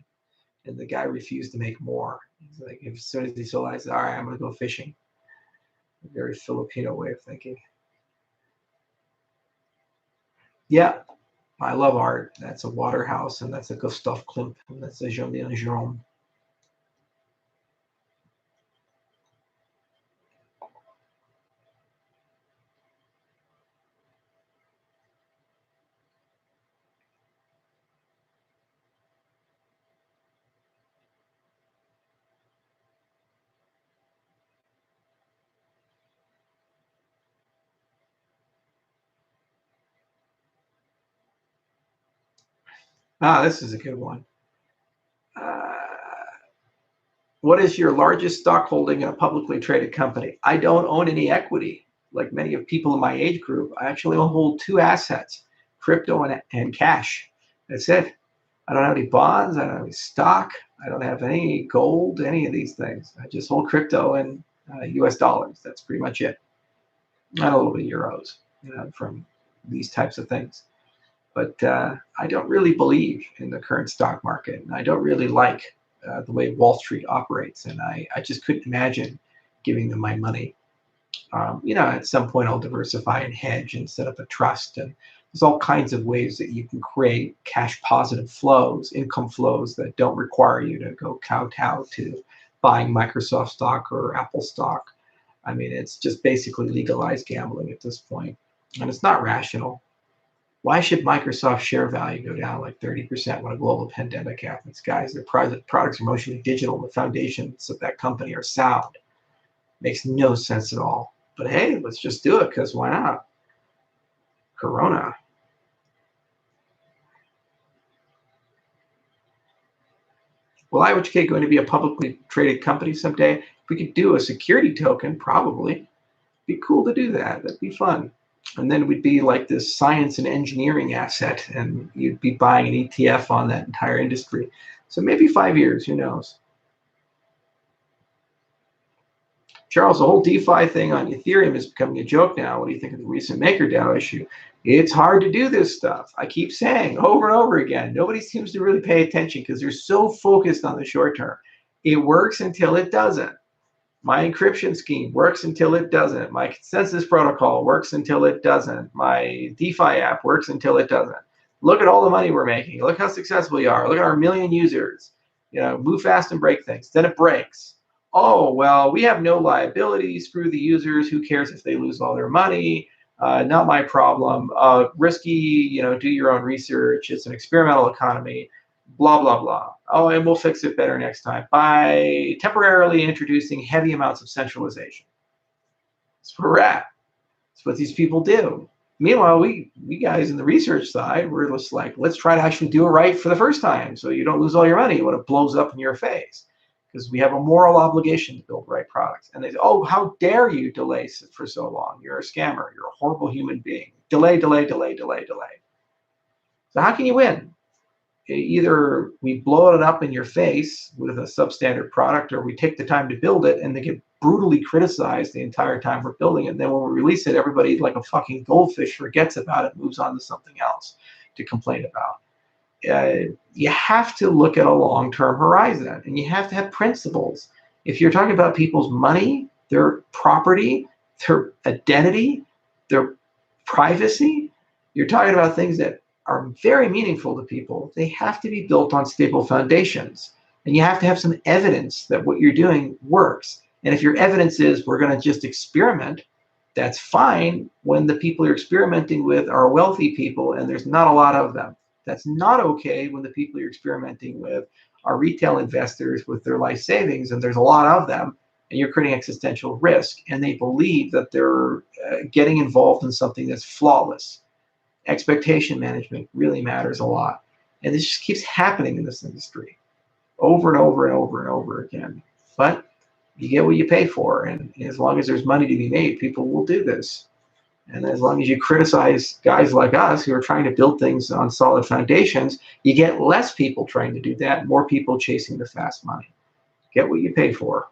And the guy refused to make more. He's like, as soon as he sold, I said, all right, I'm going to go fishing. A very Filipino way of thinking. Yeah, I love art. That's a Waterhouse, and that's a Gustav Klimt, and that's a Jean-Léon Gérôme. This is a good one. What is your largest stock holding in a publicly traded company? I don't own any equity. Like many of people in my age group, I actually hold two assets, crypto and cash. That's it. I don't have any bonds. I don't have any stock. I don't have any gold, any of these things. I just hold crypto and US dollars. That's pretty much it. Not a little bit of euros, from these types of things. But I don't really believe in the current stock market. And I don't really like the way Wall Street operates. And I just couldn't imagine giving them my money. At some point I'll diversify and hedge and set up a trust. And there's all kinds of ways that you can create cash positive flows, income flows that don't require you to go kowtow to buying Microsoft stock or Apple stock. I mean, it's just basically legalized gambling at this point, and it's not rational. Why should Microsoft share value go down like 30% when a global pandemic happens? Guys, their products are mostly digital. The foundations of that company are sound. Makes no sense at all. But hey, let's just do it, because why not? Corona. Will IOHK going to be a publicly traded company someday? If we could do a security token, probably. Be cool to do that. That'd be fun. And then we'd be like this science and engineering asset, and you'd be buying an ETF on that entire industry. So maybe 5 years, who knows? Charles, the whole DeFi thing on Ethereum is becoming a joke now. What do you think of the recent MakerDAO issue? It's hard to do this stuff. I keep saying over and over again, nobody seems to really pay attention because they're so focused on the short term. It works until it doesn't. My encryption scheme works until it doesn't. My consensus protocol works until it doesn't. My DeFi app works until it doesn't. Look at all the money we're making. Look how successful we are. Look at our 1 million users. Move fast and break things. Then it breaks. Oh, well, we have no liability. Screw the users. Who cares if they lose all their money? Not my problem. Risky, do your own research. It's an experimental economy. Blah, blah, blah. Oh, and we'll fix it better next time by temporarily introducing heavy amounts of centralization. That's where we're at. That's what these people do. Meanwhile, we guys in the research side, we're just like, let's try to actually do it right for the first time so you don't lose all your money when it blows up in your face. Because we have a moral obligation to build the right products. And they say, oh, how dare you delay for so long? You're a scammer. You're a horrible human being. Delay, delay, delay, delay, delay. So how can you win? Either we blow it up in your face with a substandard product, or we take the time to build it and they get brutally criticized the entire time we're building it. And then when we release it, everybody like a fucking goldfish forgets about it, moves on to something else to complain about. You have to look at a long-term horizon, and you have to have principles. If you're talking about people's money, their property, their identity, their privacy, you're talking about things that are very meaningful to people. They have to be built on stable foundations, and you have to have some evidence that what you're doing works. And if your evidence is we're going to just experiment, that's fine when the people you're experimenting with are wealthy people and there's not a lot of them. That's not okay when the people you're experimenting with are retail investors with their life savings and there's a lot of them and you're creating existential risk and they believe that they're getting involved in something that's flawless. Expectation management really matters a lot. And this just keeps happening in this industry over and over and over and over again. But you get what you pay for. And as long as there's money to be made, people will do this. And as long as you criticize guys like us who are trying to build things on solid foundations, you get less people trying to do that, more people chasing the fast money. Get what you pay for.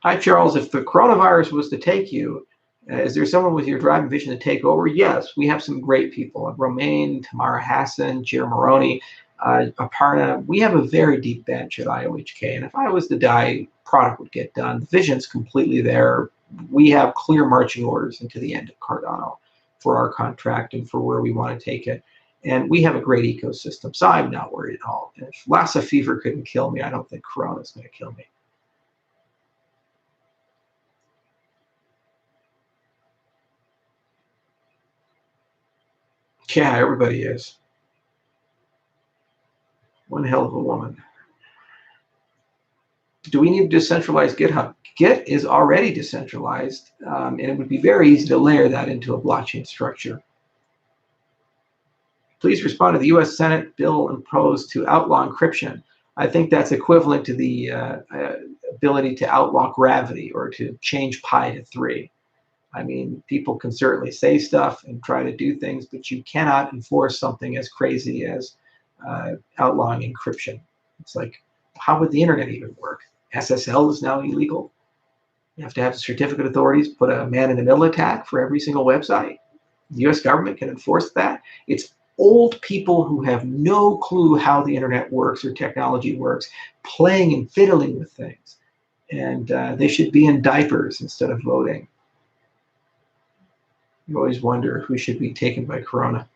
Hi, Charles. If the coronavirus was to take you, is there someone with your drive and vision to take over? Yes, we have some great people. Romain, Tamara Hassan, Jer Moroni, Aparna. We have a very deep bench at IOHK. And if I was to die, product would get done. The vision's completely there. We have clear marching orders into the end of Cardano for our contract and for where we want to take it. And we have a great ecosystem, so I'm not worried at all. And if Lassa fever couldn't kill me, I don't think Corona is going to kill me. Yeah, everybody is. One hell of a woman. Do we need a decentralized GitHub? Git is already decentralized, and it would be very easy to layer that into a blockchain structure. Please respond to the U.S. Senate bill imposed to outlaw encryption. I think that's equivalent to the ability to outlaw gravity or to change pi to 3. I mean, people can certainly say stuff and try to do things, but you cannot enforce something as crazy as outlawing encryption. It's like, how would the internet even work? SSL is now illegal. You have to have certificate authorities put a man-in-the-middle attack for every single website. The U.S. government can enforce that. It's old people who have no clue how the internet works or technology works, playing and fiddling with things. And they should be in diapers instead of voting. You always wonder who should be taken by Corona.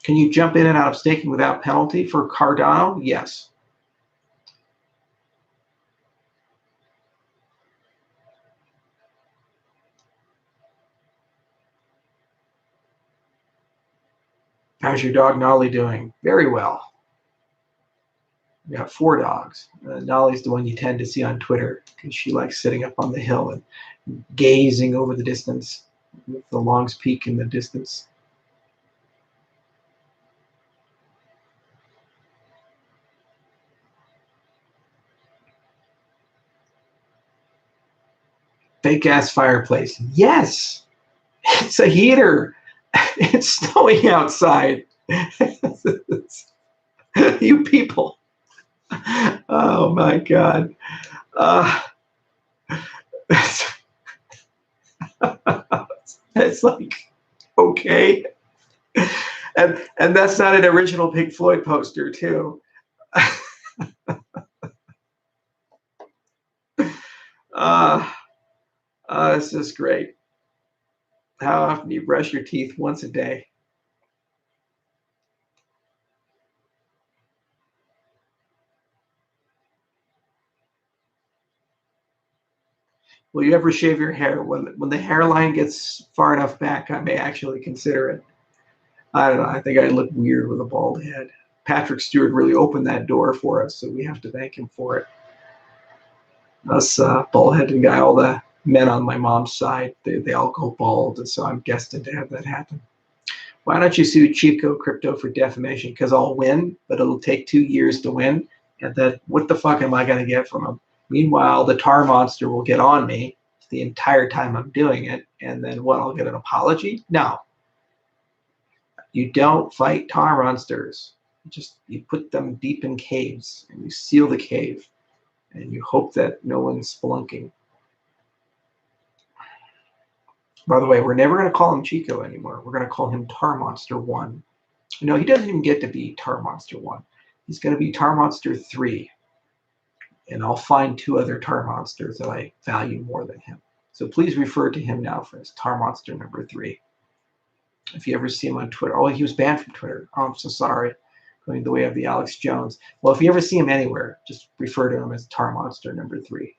Can you jump in and out of staking without penalty for Cardano? Yes. How's your dog Nolly doing? Very well. We got 4 dogs. Nolly's the one you tend to see on Twitter because she likes sitting up on the hill and gazing over the distance with the Long's Peak in the distance. Fake ass fireplace. Yes, it's a heater. It's snowing outside. You people. Oh my God. It's like, okay. And that's not an original Pink Floyd poster, too. This is great. How often do you brush your teeth? Once a day. Will you ever shave your hair? When the hairline gets far enough back, I may actually consider it. I don't know. I think I look weird with a bald head. Patrick Stewart really opened that door for us, so we have to thank him for it. Us bald-headed guy, all the men on my mom's side, they all go bald, and so I'm destined to have that happen. Why don't you sue Chico Crypto for defamation? Because I'll win, but it'll take 2 years to win. And then what the fuck am I going to get from him? Meanwhile, the tar monster will get on me the entire time I'm doing it. And then what? I'll get an apology? No. You don't fight tar monsters. You put them deep in caves and you seal the cave. And you hope that no one's spelunking. By the way, we're never going to call him Chico anymore. We're going to call him Tar Monster 1. No, he doesn't even get to be Tar Monster 1. He's going to be Tar Monster 3. And I'll find 2 other Tar Monsters that I value more than him. So please refer to him now for his Tar Monster number 3. If you ever see him on Twitter. Oh, he was banned from Twitter. Oh, I'm so sorry. Going the way of the Alex Jones. Well, if you ever see him anywhere, just refer to him as Tar Monster number 3.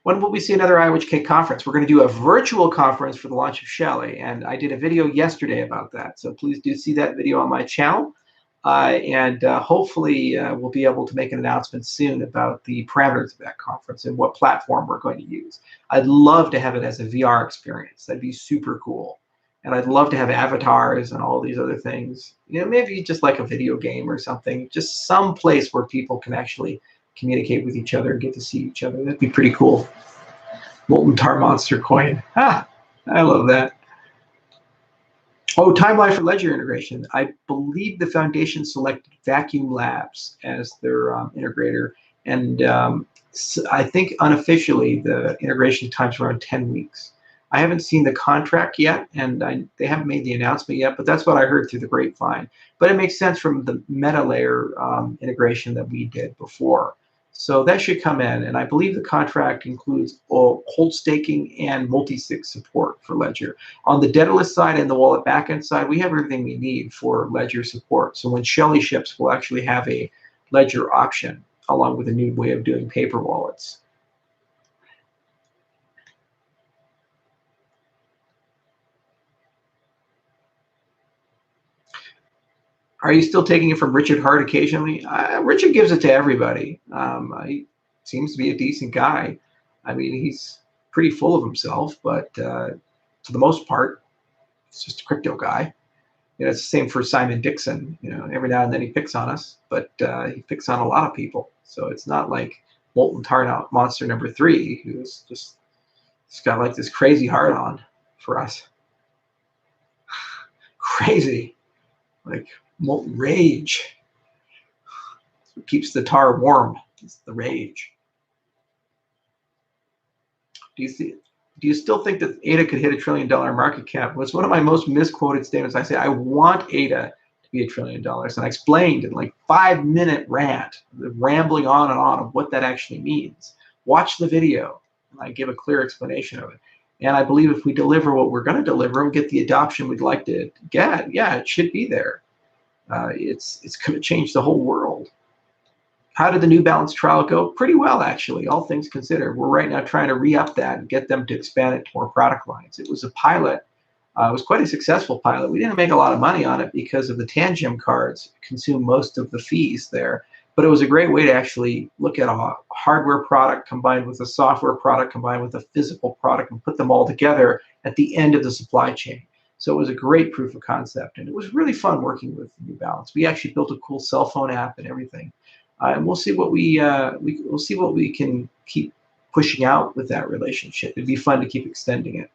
When will we see another IOHK conference? We're going to do a virtual conference for the launch of Shelley, and I did a video yesterday about that. So please do see that video on my channel. Hopefully we'll be able to make an announcement soon about the parameters of that conference and what platform we're going to use. I'd love to have it as a VR experience. That'd be super cool. And I'd love to have avatars and all these other things. You know, maybe just like a video game or something, just some place where people can actually communicate with each other and get to see each other. That'd be pretty cool. Molten Tar Monster coin. Ah, I love that. Oh, timeline for ledger integration. I believe the foundation selected Vacuum Labs as their integrator. And so I think unofficially the integration time's around 10 weeks. I haven't seen the contract yet, and they haven't made the announcement yet, but that's what I heard through the grapevine. But it makes sense from the meta layer integration that we did before. So that should come in, and I believe the contract includes hold staking and multi-sig support for Ledger. On the Daedalus side and the wallet backend side, we have everything we need for Ledger support. So when Shelley ships, we'll actually have a Ledger option along with a new way of doing paper wallets. Are you still taking it from Richard Hart occasionally? Richard gives it to everybody. He seems to be a decent guy. I mean, he's pretty full of himself, but for the most part, he's just a crypto guy. You know, it's the same for Simon Dixon. You know, every now and then he picks on us, but he picks on a lot of people. So it's not like Molten Tar Monster number 3, who's just got like this crazy heart on for us. Crazy, like molten rage. It's what keeps the tar warm. It's the rage. Do you still think that ADA could hit $1 trillion market cap? Well, it's one of my most misquoted statements. I say I want ADA to be $1 trillion, and I explained in like 5-minute rant, rambling on and on of what that actually means. Watch the video, and I give a clear explanation of it. And I believe if we deliver what we're going to deliver and get the adoption we'd like to get, yeah, it should be there. It's going to change the whole world. How did the New Balance trial go? Pretty well, actually, all things considered. We're right now trying to re-up that and get them to expand it to more product lines. It was a pilot. It was quite a successful pilot. We didn't make a lot of money on it because of the Tangem cards consume most of the fees there. But it was a great way to actually look at a hardware product combined with a software product combined with a physical product and put them all together at the end of the supply chain. So it was a great proof of concept, and it was really fun working with New Balance. We actually built a cool cell phone app and everything. And we'll see what we'll see what we can keep pushing out with that relationship. It'd be fun to keep extending it.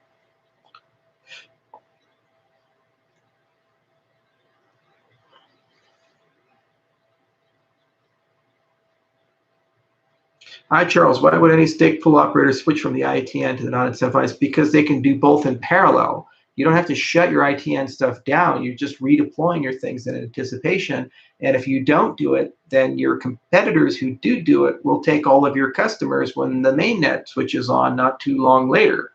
Hi, Charles. Why would any stake pool operator switch from the ITN to the non-incentivized? Because they can do both in parallel. You don't have to shut your ITN stuff down. You're just redeploying your things in anticipation. And if you don't do it, then your competitors who do it will take all of your customers when the mainnet switches on not too long later.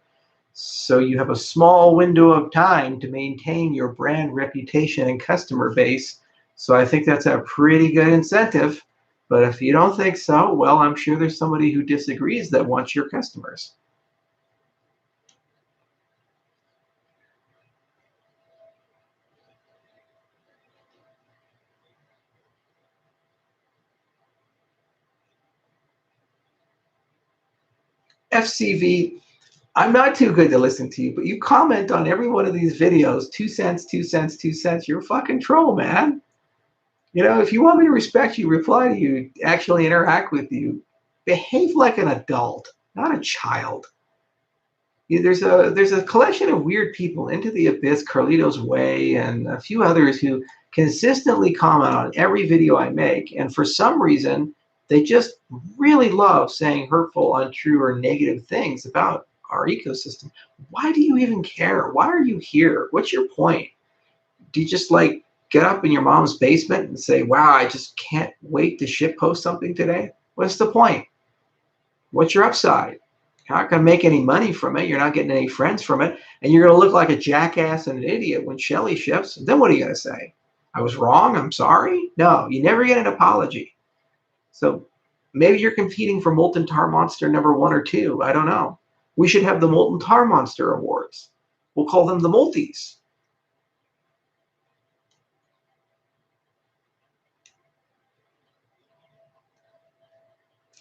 So you have a small window of time to maintain your brand reputation and customer base. So I think that's a pretty good incentive. But if you don't think so, well, I'm sure there's somebody who disagrees that wants your customers. FCV, I'm not too good to listen to you, but you comment on every one of these videos, 2 cents, 2 cents, 2 cents. You're a fucking troll, man. You know, if you want me to respect you, reply to you, actually interact with you, behave like an adult, not a child. There's a collection of weird people, Into the Abyss, Carlito's Way, and a few others who consistently comment on every video I make, and for some reason, they just really love saying hurtful, untrue, or negative things about our ecosystem. Why do you even care? Why are you here? What's your point? Do you just like get up in your mom's basement and say, wow, I just can't wait to shitpost something today? What's the point? What's your upside? You're not going to make any money from it. You're not getting any friends from it. And you're going to look like a jackass and an idiot when Shelly ships. Then what are you going to say? I was wrong. I'm sorry. No, you never get an apology. So maybe you're competing for Molten Tar Monster number 1 or 2. I don't know. We should have the Molten Tar Monster Awards. We'll call them the Multis.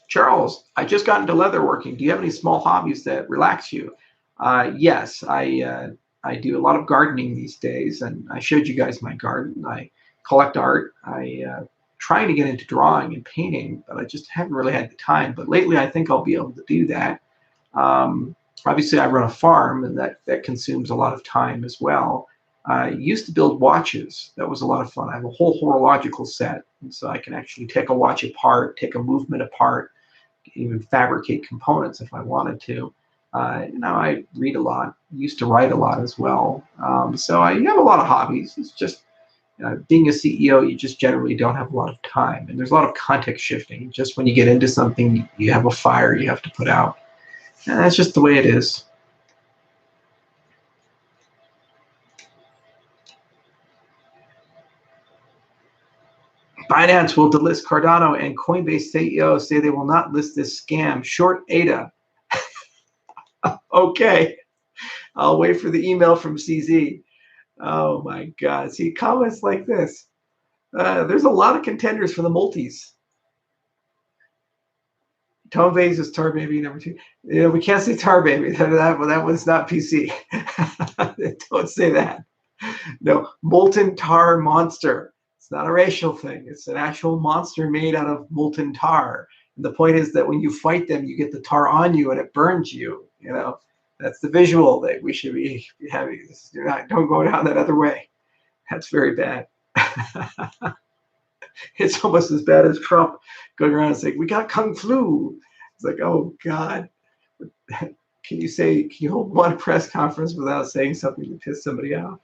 Charles, I just got into leatherworking. Do you have any small hobbies that relax you? Yes, I do a lot of gardening these days, and I showed you guys my garden. I collect art. I trying to get into drawing and painting, but I just haven't really had the time. But lately, I think I'll be able to do that. Obviously, I run a farm, and that consumes a lot of time as well. I used to build watches. That was a lot of fun. I have a whole horological set, and so I can actually take a watch apart, take a movement apart, even fabricate components if I wanted to. I read a lot. Used to write a lot as well. So I have a lot of hobbies. It's just being a CEO, you just generally don't have a lot of time, and there's a lot of context shifting. Just when you get into something, you have a fire you have to put out, and that's just the way it is. Binance will delist Cardano, and Coinbase CEO say they will not list this scam. Short ADA. Okay, I'll wait for the email from CZ. Oh my God! See comments like this. There's a lot of contenders for the multis. Tone Vase is Tar Baby number 2. You know, we can't say Tar Baby. That one's not PC. Don't say that. No, Molten Tar Monster. It's not a racial thing. It's an actual monster made out of molten tar. And the point is that when you fight them, you get the tar on you and it burns you. You know, that's the visual that we should be having. Don't go down that other way. That's very bad. It's almost as bad as Trump going around and saying, "We got Kung Flu." It's like, oh God. Can you hold one press conference without saying something to piss somebody off?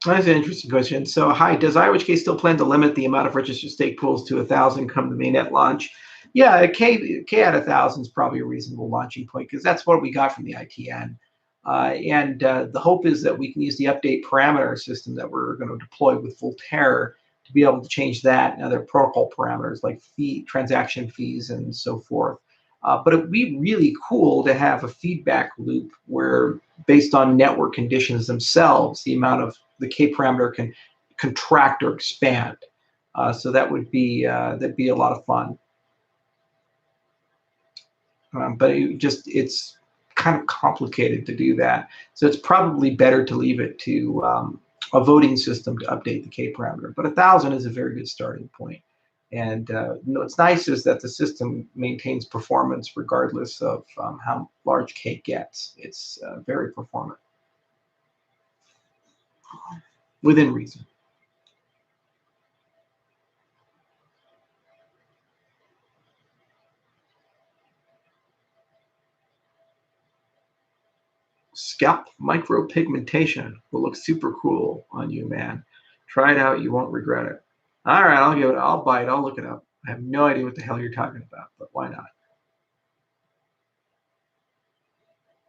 That's an interesting question. So, hi, does IOHK still plan to limit the amount of registered stake pools to 1,000 come the mainnet launch? Yeah, a K at 1,000 is probably a reasonable launching point because that's what we got from the ITN. The hope is that we can use the update parameter system that we're going to deploy with Voltaire to be able to change that and other protocol parameters like transaction fees, and so forth. But it would be really cool to have a feedback loop where, based on network conditions themselves, the amount of the K parameter can contract or expand. So that would be that'd be a lot of fun. But it's kind of complicated to do that. So it's probably better to leave it to a voting system to update the K parameter. But 1,000 is a very good starting point. And what's nice is that the system maintains performance regardless of how large K gets. It's very performant within reason. Scalp micropigmentation will look super cool on you, man. Try it out. You won't regret it. All right, I'll give it. I'll buy it. I'll look it up. I have no idea what the hell you're talking about, but why not?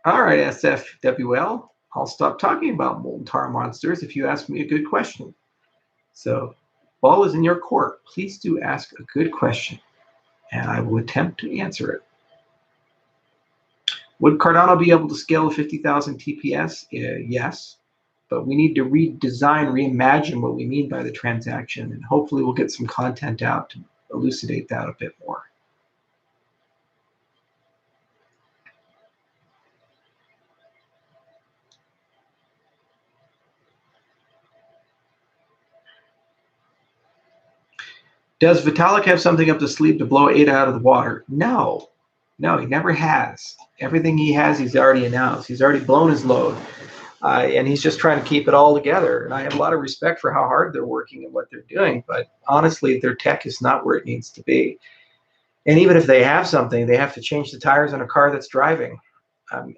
All right, SFWL. I'll stop talking about molten tar monsters if you ask me a good question. So, ball is in your court. Please do ask a good question, and I will attempt to answer it. Would Cardano be able to scale to 50,000 TPS? Yes, but we need to redesign, reimagine what we mean by the transaction, and hopefully we'll get some content out to elucidate that a bit more. Does Vitalik have something up the sleeve to blow ADA out of the water? No, he never has. Everything he has, he's already announced. He's already blown his load. And he's just trying to keep it all together. And I have a lot of respect for how hard they're working and what they're doing. But honestly, their tech is not where it needs to be. And even if they have something, they have to change the tires on a car that's driving.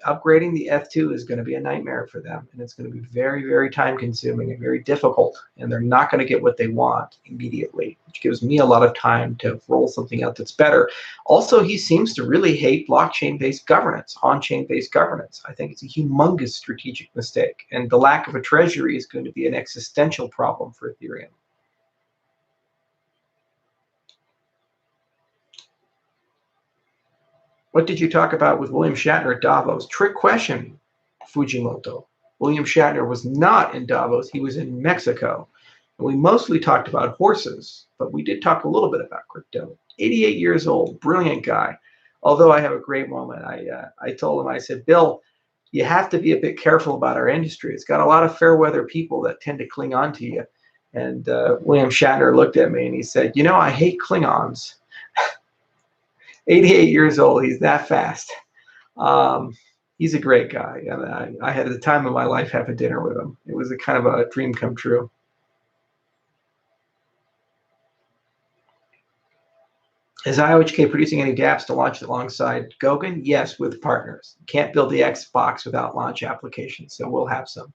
Upgrading the F2 is going to be a nightmare for them. And it's going to be very, very time consuming and very difficult. And they're not going to get what they want immediately, which gives me a lot of time to roll something out that's better. Also, he seems to really hate blockchain-based governance, on-chain-based governance. I think it's a humongous strategic mistake. And the lack of a treasury is going to be an existential problem for Ethereum. What did you talk about with William Shatner at Davos? Trick question, Fujimoto. William Shatner was not in Davos. He was in Mexico. And we mostly talked about horses, but we did talk a little bit about crypto. 88 years old, brilliant guy. Although I have a great moment. I told him, I said, Bill, you have to be a bit careful about our industry. It's got a lot of fair weather people that tend to cling on to you. And William Shatner looked at me and he said, you know, I hate Klingons. 88 years old. He's that fast. He's a great guy. And I had the time of my life having dinner with him. It was a kind of a dream come true. Is IOHK producing any dApps to launch alongside Goguen? Yes, with partners. Can't build the Xbox without launch applications, so we'll have some.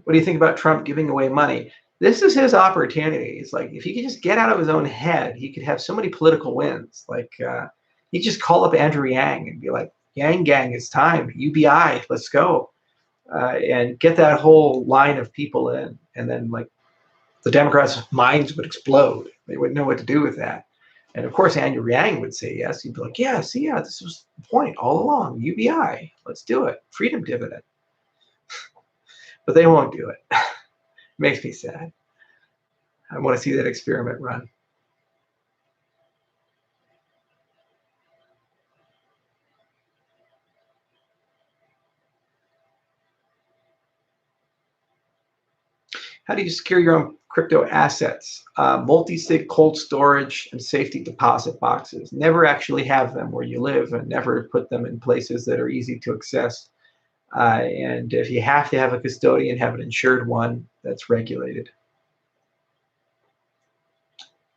What do you think about Trump giving away money? This is his opportunity. It's like if he could just get out of his own head, he could have so many political wins. Like he'd just call up Andrew Yang and be like, "Yang Gang, it's time. UBI, let's go," and get that whole line of people in, and then like the Democrats' minds would explode. They wouldn't know what to do with that. And of course, Andrew Yang would say yes. He'd be like, "Yeah, see, yeah, this was the point all along. UBI, let's do it. Freedom dividend." But they won't do it. Makes me sad. I want to see that experiment run. How do you secure your own crypto assets? Multi-sig cold storage and safety deposit boxes. Never actually have them where you live, and never put them in places that are easy to access. And if you have to have a custodian, have an insured one that's regulated.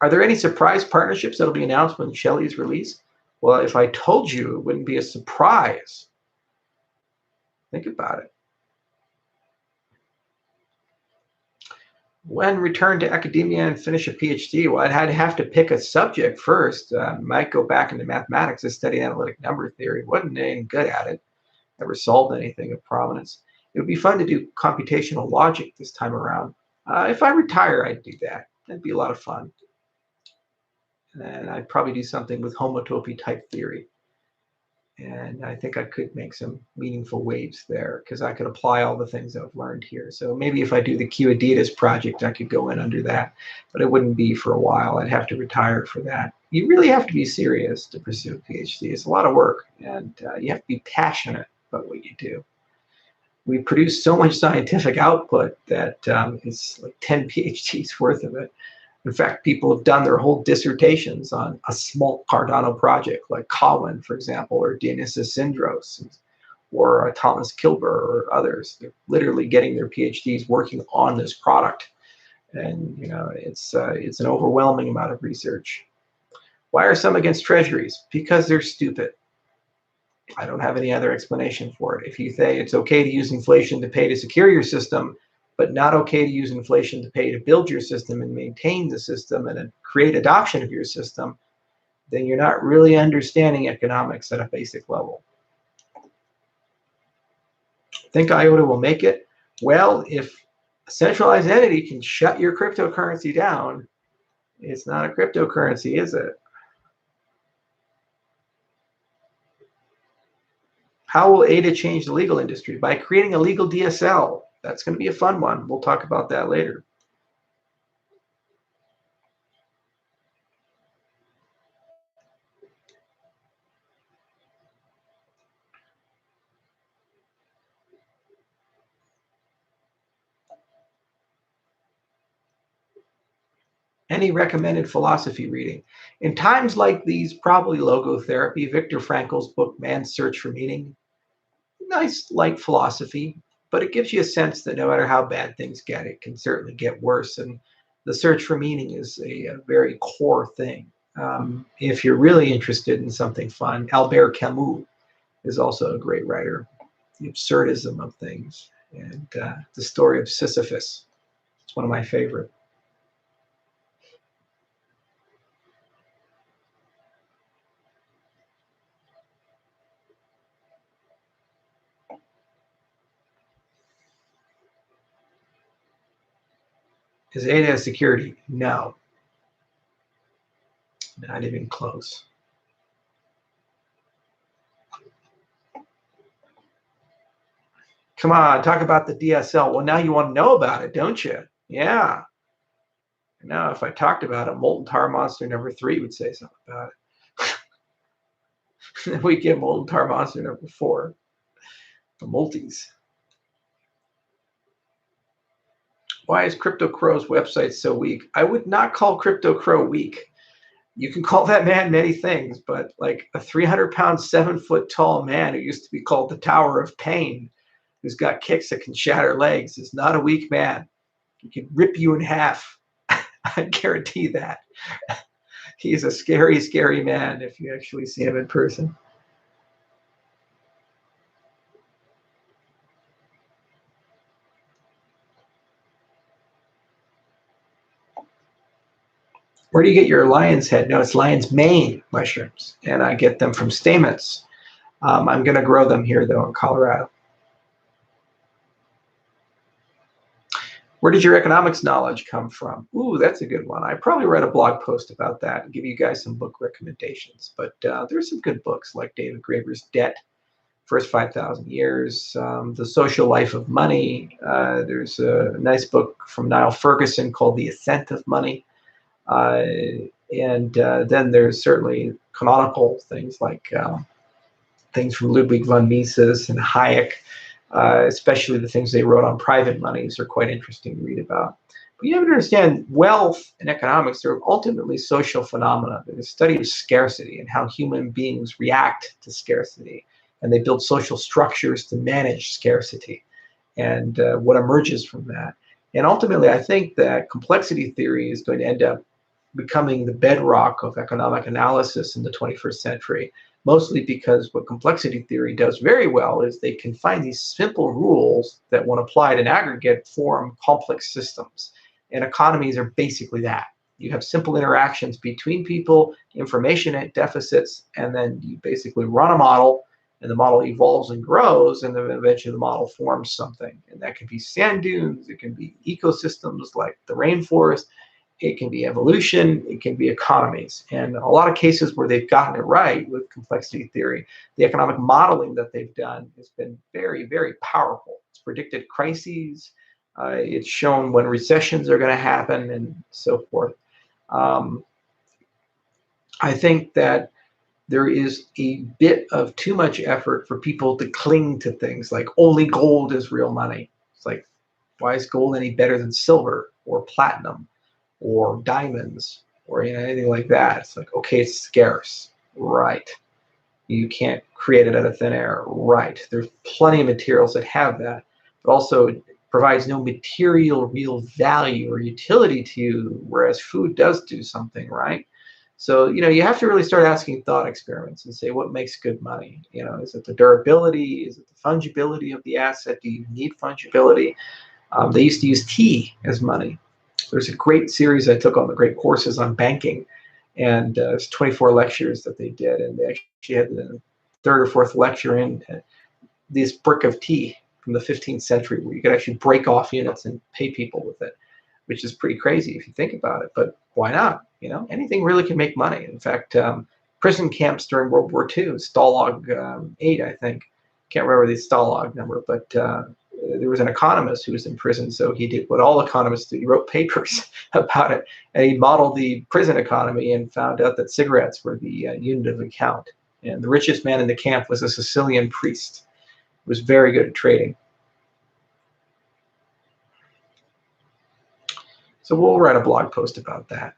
Are there any surprise partnerships that'll be announced when Shelley is released? Well, if I told you, it wouldn't be a surprise. Think about it. When return to academia and finish a PhD? Well, I'd have to pick a subject first. Might go back into mathematics to study analytic number theory. Wasn't any good at it. Never solved anything of prominence. It would be fun to do computational logic this time around. If I retire, I'd do that. That'd be a lot of fun. And I'd probably do something with homotopy type theory. And I think I could make some meaningful waves there because I could apply all the things I've learned here. So maybe if I do the Q Adidas project, I could go in under that, but it wouldn't be for a while. I'd have to retire for that. You really have to be serious to pursue a PhD. It's a lot of work, and you have to be passionate about what you do. We produce so much scientific output that it's like 10 PhDs worth of it. In fact, people have done their whole dissertations on a small Cardano project, like Colin, for example, or Dionysius Zindros, or Thomas Kilber, or others. They're literally getting their PhDs working on this product, and it's an overwhelming amount of research. Why are some against treasuries? Because they're stupid. I don't have any other explanation for it. If you say it's okay to use inflation to pay to secure your system, but not okay to use inflation to pay to build your system and maintain the system and create adoption of your system, then you're not really understanding economics at a basic level. Think IOTA will make it? Well, if a centralized entity can shut your cryptocurrency down, it's not a cryptocurrency, is it? How will ADA change the legal industry? By creating a legal DSL. That's going to be a fun one. We'll talk about that later. Any recommended philosophy reading? In times like these, probably logotherapy, Viktor Frankl's book, Man's Search for Meaning. Nice, light philosophy, but it gives you a sense that no matter how bad things get, it can certainly get worse. And the search for meaning is a very core thing. If you're really interested in something fun, Albert Camus is also a great writer. The absurdism of things, and the story of Sisyphus. It's one of my favorite. Is ADA security? No, not even close. Come on, talk about the DSL. Well, now you want to know about it, don't you? Yeah. Now, if I talked about it, Molten Tar Monster number 3 would say something about it. Then we get Molten Tar Monster number 4, the multis. Why is Crypto Crow's website so weak? I would not call Crypto Crow weak. You can call that man many things, but like a 300-pound, 7-foot-tall man who used to be called the Tower of Pain, who's got kicks that can shatter legs, is not a weak man. He can rip you in half. I guarantee that. He's a scary, scary man if you actually see him in person. Where do you get your lion's head? No, it's lion's mane mushrooms, and I get them from stamens. I'm going to grow them here, though, in Colorado. Where did your economics knowledge come from? Ooh, that's a good one. I probably read a blog post about that and give you guys some book recommendations. But there's some good books like David Graeber's Debt, First 5,000 Years, The Social Life of Money. There's a nice book from Niall Ferguson called The Ascent of Money. And then there's certainly canonical things like things from Ludwig von Mises and Hayek. Especially the things they wrote on private monies are quite interesting to read about. But you have to understand, wealth and economics are ultimately social phenomena. They're the study of scarcity and how human beings react to scarcity. And they build social structures to manage scarcity and what emerges from that. And ultimately, I think that complexity theory is going to end up becoming the bedrock of economic analysis in the 21st century. Mostly because what complexity theory does very well is they can find these simple rules that, when applied in aggregate, form complex systems. And economies are basically that. You have simple interactions between people, information deficits, and then you basically run a model, and the model evolves and grows, and then eventually the model forms something. And that can be sand dunes, it can be ecosystems like the rainforest, it can be evolution, it can be economies. And a lot of cases where they've gotten it right with complexity theory, the economic modeling that they've done has been very, very powerful. It's predicted crises, it's shown when recessions are going to happen, and so forth. I think that there is a bit of too much effort for people to cling to things like only gold is real money. It's like, why is gold any better than silver or platinum or diamonds or anything like that? It's like, okay, it's scarce, right? You can't create it out of thin air, right? There's plenty of materials that have that, but also it provides no material real value or utility to you, whereas food does do something, right? So, you have to really start asking thought experiments and say, what makes good money? Is it the durability? Is it the fungibility of the asset? Do you need fungibility? They used to use tea as money. There's a great series I took on the great courses on banking, and it's 24 lectures that they did, and they actually had the third or fourth lecture in this brick of tea from the 15th century where you could actually break off units and pay people with it, which is pretty crazy if you think about it, but why not? Anything really can make money. In fact, prison camps during World War II, Stalag 8, I think, can't remember the Stalag number, but there was an economist who was in prison, so he did what all economists do. He wrote papers about it, and he modeled the prison economy and found out that cigarettes were the unit of account. And the richest man in the camp was a Sicilian priest who was very good at trading. So we'll write a blog post about that.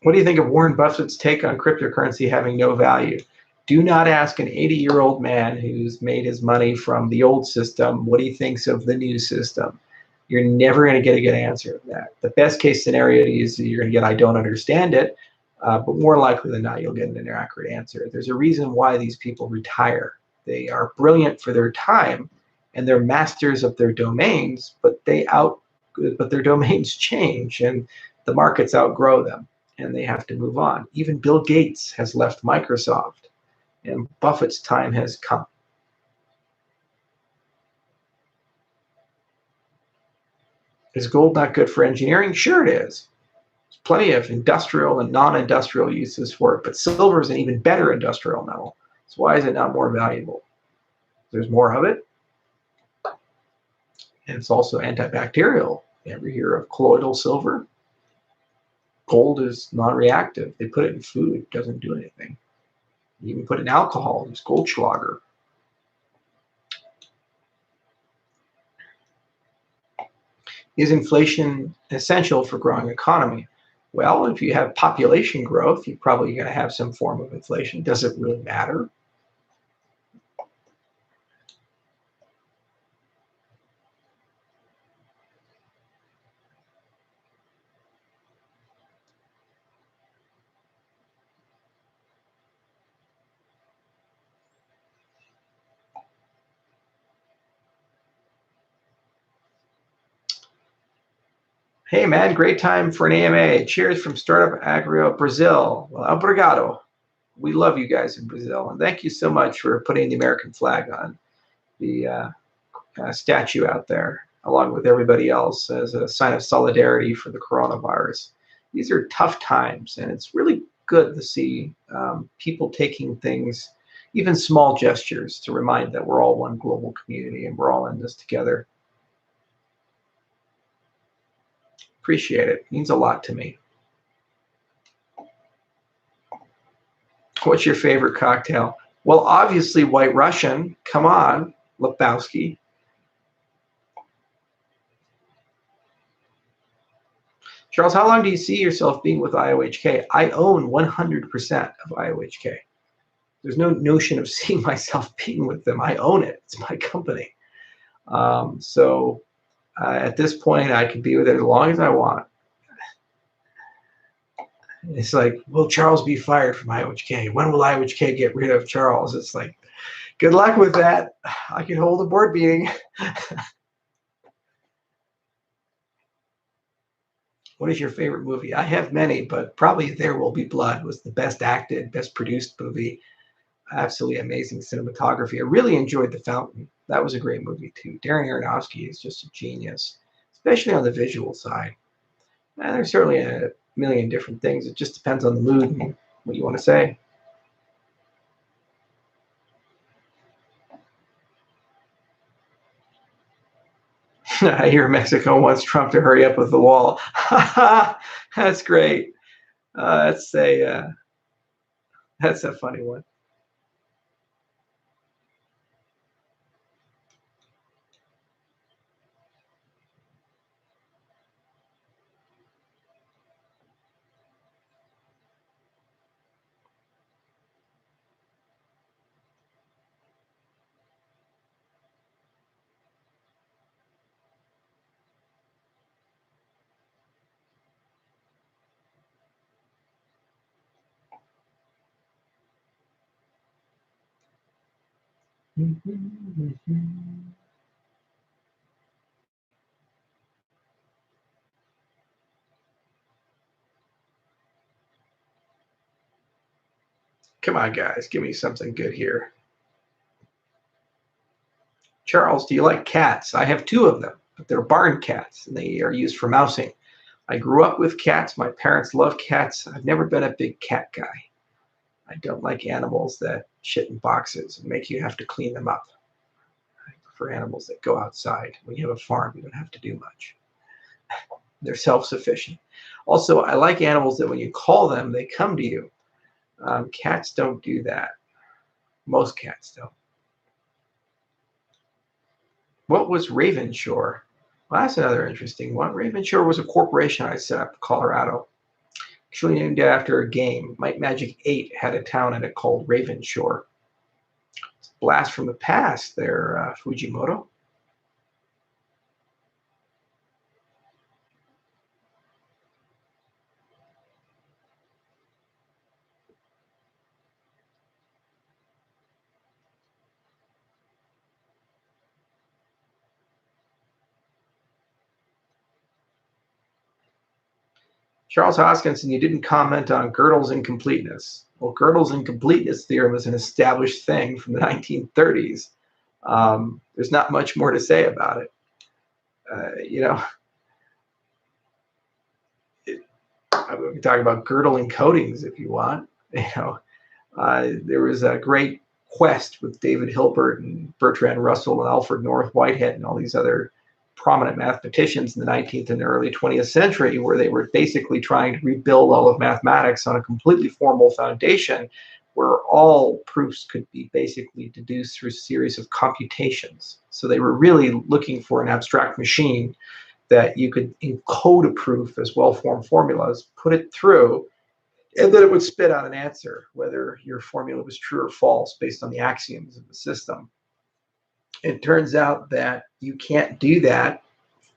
What do you think of Warren Buffett's take on cryptocurrency having no value? Do not ask an 80-year-old man who's made his money from the old system what he thinks of the new system. You're never going to get a good answer of that. The best case scenario is you're going to get, I don't understand it, but more likely than not, you'll get an inaccurate answer. There's a reason why these people retire. They are brilliant for their time, and they're masters of their domains, but their domains change, and the markets outgrow them, and they have to move on. Even Bill Gates has left Microsoft, and Buffett's time has come. Is gold not good for engineering? Sure it is. There's plenty of industrial and non-industrial uses for it, but silver is an even better industrial metal. So why is it not more valuable? There's more of it, and it's also antibacterial. You ever hear of colloidal silver? Gold is non-reactive. They put it in food, it doesn't do anything. You can put it in alcohol, it's Goldschlager. Is inflation essential for growing economy? Well, if you have population growth, you're probably going to have some form of inflation. Does it really matter? Hey, man, great time for an AMA. Cheers from Startup Agro Brazil. Well, obrigado. We love you guys in Brazil. And thank you so much for putting the American flag on the statue out there, along with everybody else, as a sign of solidarity for the coronavirus. These are tough times, and it's really good to see people taking things, even small gestures, to remind that we're all one global community and we're all in this together. Appreciate it. It means a lot to me. What's your favorite cocktail? Well, obviously White Russian. Come on, Lebowski. Charles, how long do you see yourself being with IOHK? I own 100% of IOHK. There's no notion of seeing myself being with them. I own it. It's my company. So at this point, I can be with it as long as I want. It's like, will Charles be fired from IOHK? When will IOHK get rid of Charles? It's like, good luck with that. I can hold a board meeting. What is your favorite movie? I have many, but probably There Will Be Blood was the best acted, best produced movie. Absolutely amazing cinematography. I really enjoyed The Fountain. That was a great movie too. Darren Aronofsky is just a genius, especially on the visual side. And there's certainly a million different things. It just depends on the mood and what you want to say. I hear Mexico wants Trump to hurry up with the wall. That's great. That's a funny one. Come on, guys, give me something good here. Charles, do you like cats? I have two of them, but they're barn cats, and they are used for mousing. I grew up with cats. My parents love cats. I've never been a big cat guy. I don't like animals that shit in boxes and make you have to clean them up. I prefer animals that go outside. When you have a farm, you don't have to do much. They're self-sufficient. Also, I like animals that when you call them, they come to you. Cats don't do that. Most cats don't. What was Ravenshore? Well, that's another interesting one. Ravenshore was a corporation I set up in Colorado. Actually named after a game. Might Magic 8 had a town in it called Ravenshore. Blast from the past there, Fujimoto. Charles Hoskinson, you didn't comment on Gödel's incompleteness. Well, Gödel's incompleteness theorem is an established thing from the 1930s. There's not much more to say about it. You know, we can talk about Gödel encodings if you want. You know, there was a great quest with David Hilbert and Bertrand Russell and Alfred North Whitehead and all these other prominent mathematicians in the 19th and early 20th century, where they were basically trying to rebuild all of mathematics on a completely formal foundation where all proofs could be basically deduced through a series of computations. So they were really looking for an abstract machine that you could encode a proof as well-formed formulas, put it through, and then it would spit out an answer, whether your formula was true or false based on the axioms of the system. It turns out that you can't do that,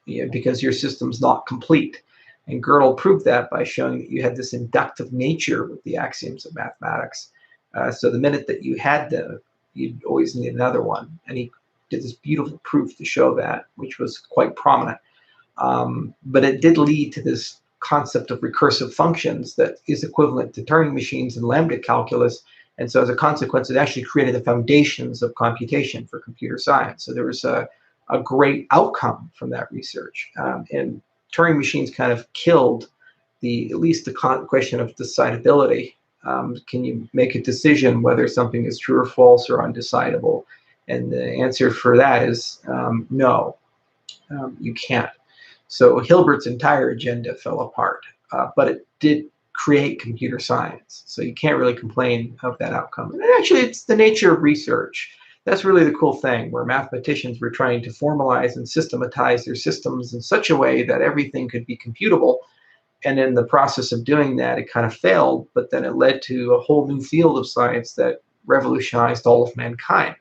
you know, because your system's not complete. And Gödel proved that by showing that you had this inductive nature with the axioms of mathematics. So the minute that you had them, you'd always need another one. And he did this beautiful proof to show that, which was quite prominent. But it did lead to this concept of recursive functions that is equivalent to Turing machines and lambda calculus. And so as a consequence, it actually created the foundations of computation for computer science. So there was a great outcome from that research. And Turing machines kind of killed at least the question of decidability. Can you make a decision whether something is true or false or undecidable? And the answer for that is no, you can't. So Hilbert's entire agenda fell apart, but it did create computer science. So you can't really complain of that outcome. And actually, it's the nature of research. That's really the cool thing, where mathematicians were trying to formalize and systematize their systems in such a way that everything could be computable. And in the process of doing that, it kind of failed, but then it led to a whole new field of science that revolutionized all of mankind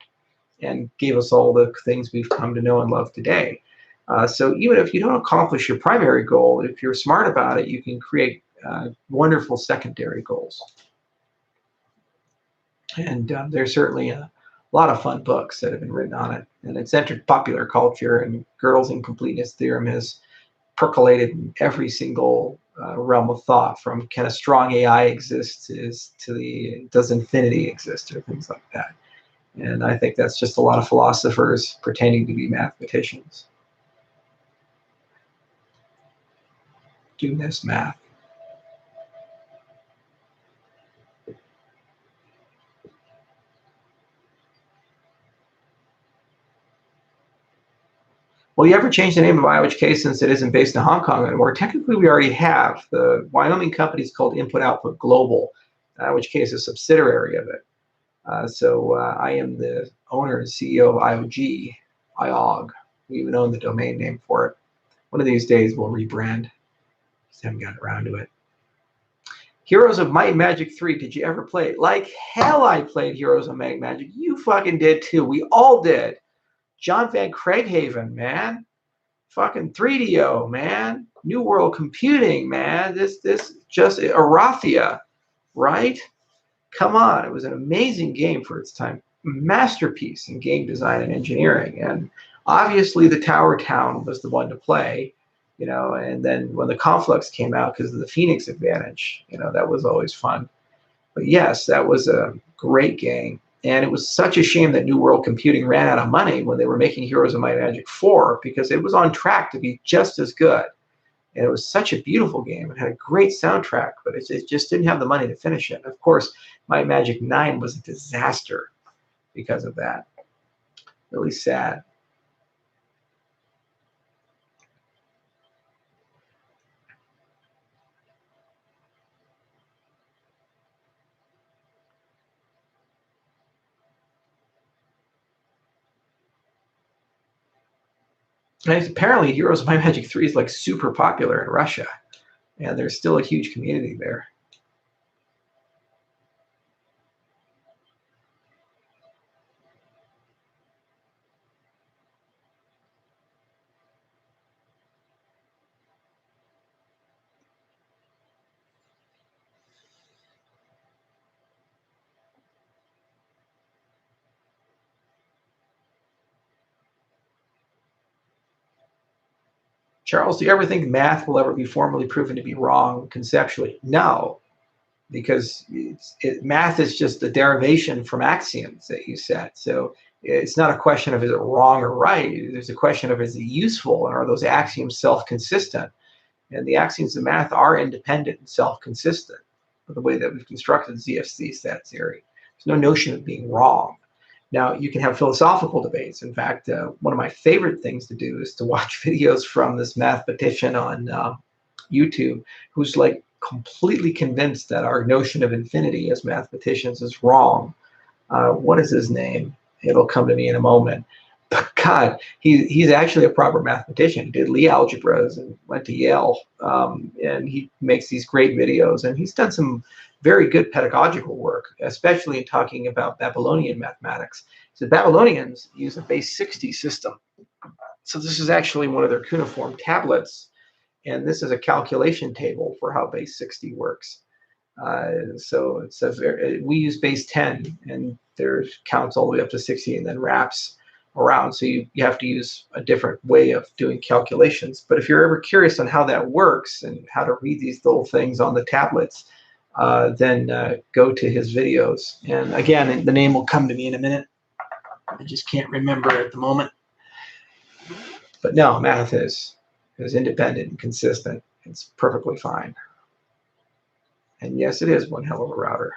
and gave us all the things we've come to know and love today. So even if you don't accomplish your primary goal, if you're smart about it, you can create wonderful secondary goals. And there's certainly a lot of fun books that have been written on it. And it's entered popular culture, and Gödel's incompleteness theorem has percolated in every single realm of thought, from can a strong AI exist to does infinity exist, or things like that. And I think that's just a lot of philosophers pretending to be mathematicians. Do miss math. Will you ever change the name of IOHK since it isn't based in Hong Kong anymore? Technically, we already have. The Wyoming company is called Input Output Global, which is a subsidiary of it. So I am the owner and CEO of IOG, IOG. We even own the domain name for it. One of these days, we'll rebrand. Just haven't gotten around to it. Heroes of Might and Magic 3, did you ever play it? Like hell I played Heroes of Might and Magic. You fucking did too. We all did. John Van Craighaven, man. Fucking 3DO, man. New World Computing, man. This just Arathia, right? Come on. It was an amazing game for its time. Masterpiece in game design and engineering. And obviously the Tower Town was the one to play. And then when the Conflux came out, because of the Phoenix advantage, that was always fun. But yes, that was a great game. And it was such a shame that New World Computing ran out of money when they were making Heroes of Might and Magic 4, because it was on track to be just as good. And it was such a beautiful game. It had a great soundtrack, but it just didn't have the money to finish it. And of course, Might and Magic 9 was a disaster because of that. Really sad. And apparently, Heroes of Might and Magic 3 is like super popular in Russia, and there's still a huge community there. Charles, do you ever think math will ever be formally proven to be wrong conceptually? No, because math is just a derivation from axioms that you set. So it's not a question of is it wrong or right. There's a question of is it useful, and are those axioms self-consistent? And the axioms of math are independent and self-consistent with the way that we've constructed ZFC set theory. There's no notion of being wrong. Now, you can have philosophical debates. In fact, one of my favorite things to do is to watch videos from this mathematician on YouTube who's like completely convinced that our notion of infinity as mathematicians is wrong. What is his name? It'll come to me in a moment. But God, he's actually a proper mathematician. He did Lie algebras and went to Yale, and he makes these great videos. And he's done some very good pedagogical work, especially in talking about Babylonian mathematics. So Babylonians use a base 60 system. So this is actually one of their cuneiform tablets, and this is a calculation table for how base 60 works. So it's we use base 10, and there's counts all the way up to 60, and then wraps. around, so you have to use a different way of doing calculations. But if you're ever curious on how that works and how to read these little things on the tablets, then go to his videos. And again, the name will come to me in a minute. I just can't remember at the moment. But no, math is independent and consistent. It's perfectly fine. And yes, it is one hell of a router.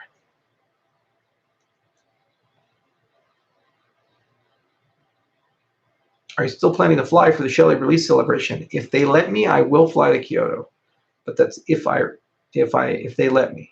Are you still planning to fly for the Shelley release celebration? If they let me, I will fly to Kyoto. But that's if they let me.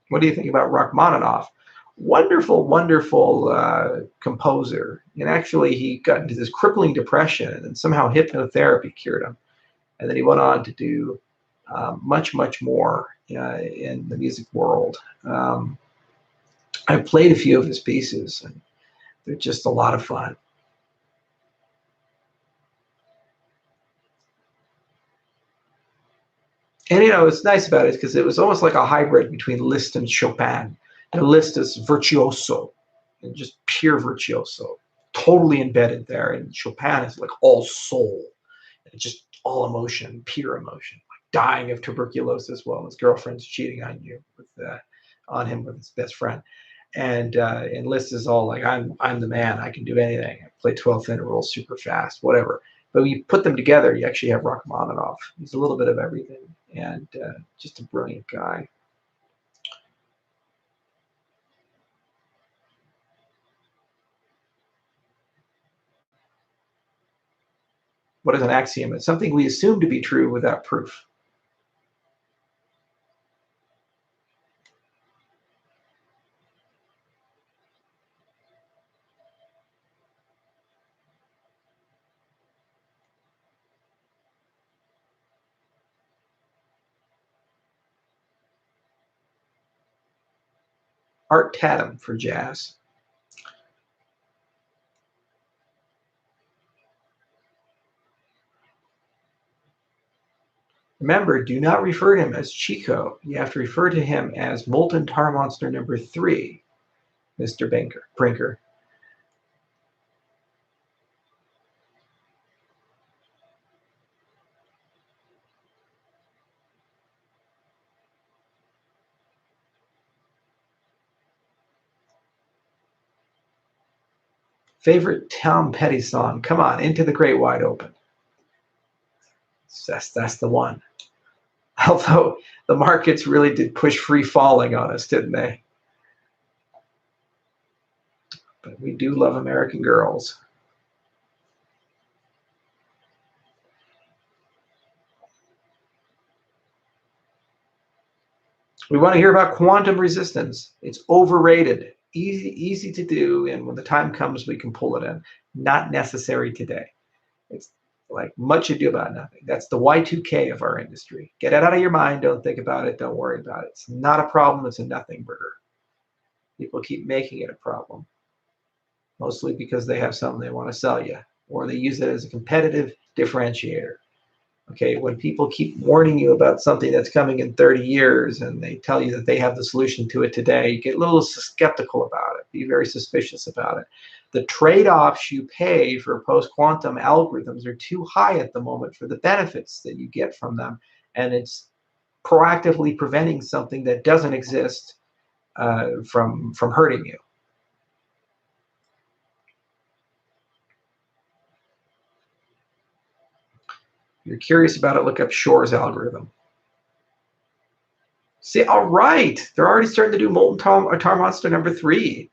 What do you think about Rachmaninoff? Wonderful, wonderful composer. And actually, he got into this crippling depression, and somehow hypnotherapy cured him. And then he went on to do much, much more in the music world. I've played a few of his pieces, and they're just a lot of fun. And what's nice about it is because it was almost like a hybrid between Liszt and Chopin. Liszt is virtuoso, and just pure virtuoso, totally embedded there. And Chopin is like all soul, and just all emotion, pure emotion, like dying of tuberculosis while his girlfriend's cheating on him with his best friend. And Liszt is all like, I'm the man, I can do anything. I play 12th intervals super fast, whatever. But when you put them together, you actually have Rachmaninoff. He's a little bit of everything, and just a brilliant guy. What is an axiom? It's something we assume to be true without proof. Art Tatum for jazz. Remember, do not refer to him as Chico. You have to refer to him as Molten Tar Monster number 3, Mr. Brinker. Favorite Tom Petty song? Come on, Into the Great Wide Open. That's the one. Although the markets really did push free falling on us, didn't they? But we do love American Girls. We want to hear about quantum resistance. It's overrated, easy to do, and when the time comes, we can pull it in. Not necessary today. It's like much ado about nothing. That's the Y2K of our industry. Get it out of your mind. Don't think about it. Don't worry about it. It's not a problem. It's a nothing burger. People keep making it a problem, mostly because they have something they want to sell you, or they use it as a competitive differentiator. Okay, when people keep warning you about something that's coming in 30 years and they tell you that they have the solution to it today, you get a little skeptical about it. Be very suspicious about it. The trade-offs you pay for post-quantum algorithms are too high at the moment for the benefits that you get from them, and it's proactively preventing something that doesn't exist from hurting you. If you're curious about it, look up Shor's algorithm. See, all right, they're already starting to do Molten Tar Monster number 3.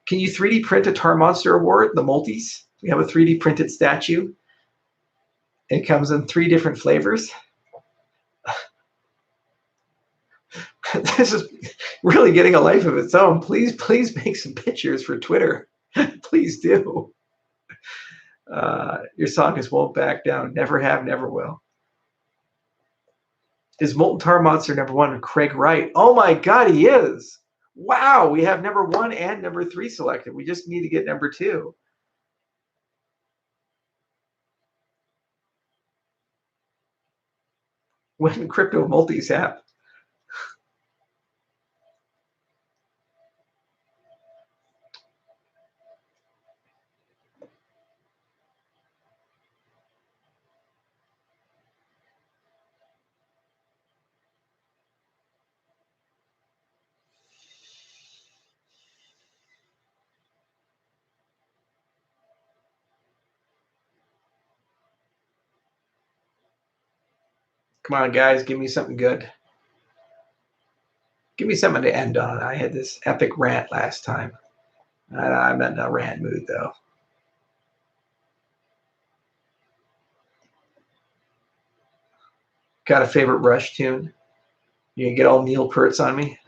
Can you 3D print a Tar Monster award, the multis? We have a 3D printed statue. It comes in 3 different flavors. This is really getting a life of its own. Please make some pictures for Twitter. Please do. Your song is Won't Back Down. Never have, never will. Is Molten Tar Monster number 1 Craig Wright? Oh my God, he is. Wow, we have number 1 and number 3 selected. We just need to get number 2. when crypto multis happen. Come on, guys, give me something good. Give me something to end on. I had this epic rant last time. I'm not in a rant mood, though. Got a favorite Rush tune? You can get all Neil Peart's on me?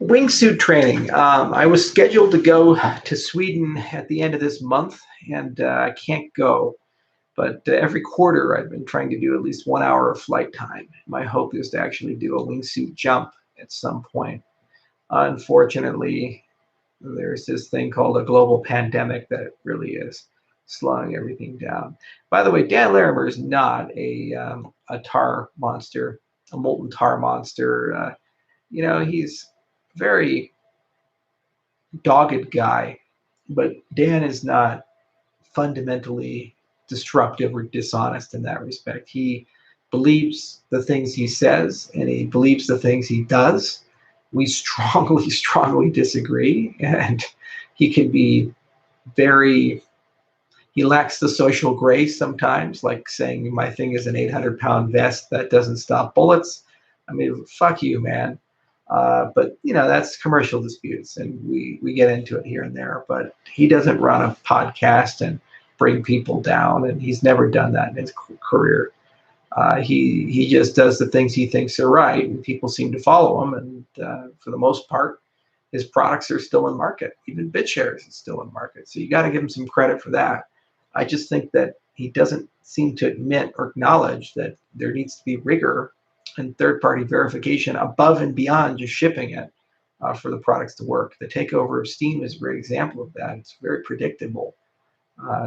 Wingsuit training. I was scheduled to go to Sweden at the end of this month, and I can't go. But every quarter, I've been trying to do at least 1 hour of flight time. My hope is to actually do a wingsuit jump at some point. Unfortunately, there's this thing called a global pandemic that really is slowing everything down. By the way, Dan Larimer is not a tar monster, a molten tar monster. He's very dogged guy, but Dan is not fundamentally destructive or dishonest in that respect. He believes the things he says and he believes the things he does. We strongly, strongly disagree, and he can be he lacks the social grace sometimes, like saying my thing is an 800-pound vest that doesn't stop bullets. I mean, fuck you, man. But that's commercial disputes, and we get into it here and there. But he doesn't run a podcast and bring people down, and he's never done that in his career. He just does the things he thinks are right, and people seem to follow him. And for the most part, his products are still in market. Even BitShares is still in market. So you got to give him some credit for that. I just think that he doesn't seem to admit or acknowledge that there needs to be rigor and third-party verification above and beyond just shipping it for the products to work. The takeover of Steam is a great example of that. It's very predictable.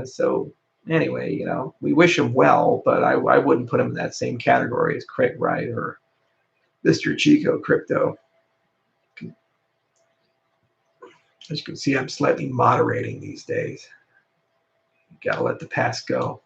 So anyway, we wish him well, but I wouldn't put him in that same category as Craig Wright or Mr. Chico Crypto. As you can see, I'm slightly moderating these days. You gotta let the past go.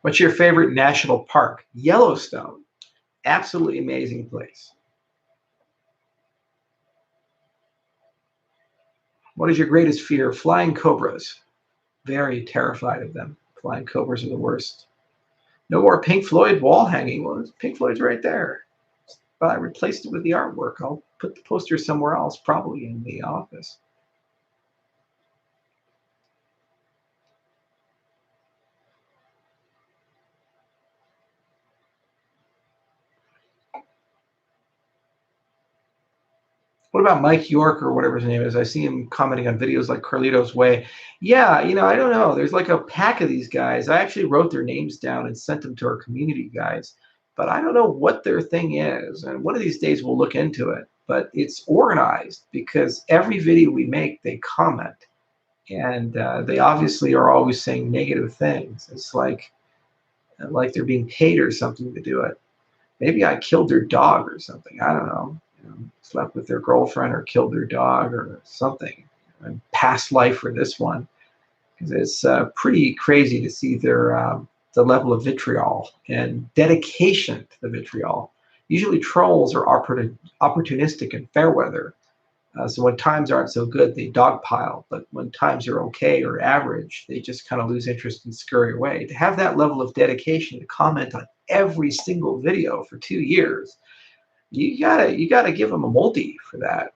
What's your favorite national park? Yellowstone. Absolutely amazing place. What is your greatest fear? Flying cobras. Very terrified of them. Flying cobras are the worst. No more Pink Floyd wall hanging. Well, Pink Floyd's right there. But I replaced it with the artwork. I'll put the poster somewhere else, probably in the office. What about Mike York or whatever his name is? I see him commenting on videos like Carlito's Way. Yeah, I don't know. There's like a pack of these guys. I actually wrote their names down and sent them to our community guys. but I don't know what their thing is. And one of these days we'll look into it. But it's organized because every video we make, they comment. And they obviously are always saying negative things. It's like they're being paid or something to do it. Maybe I killed their dog or something. I don't know. Slept with their girlfriend or killed their dog or something. Past life for this one. Because it's pretty crazy to see the level of vitriol and dedication to the vitriol. Usually trolls are opportunistic and fair weather. So when times aren't so good, they dogpile. But when times are okay or average, they just kind of lose interest and scurry away. To have that level of dedication to comment on every single video for 2 years, you gotta give them a multi for that.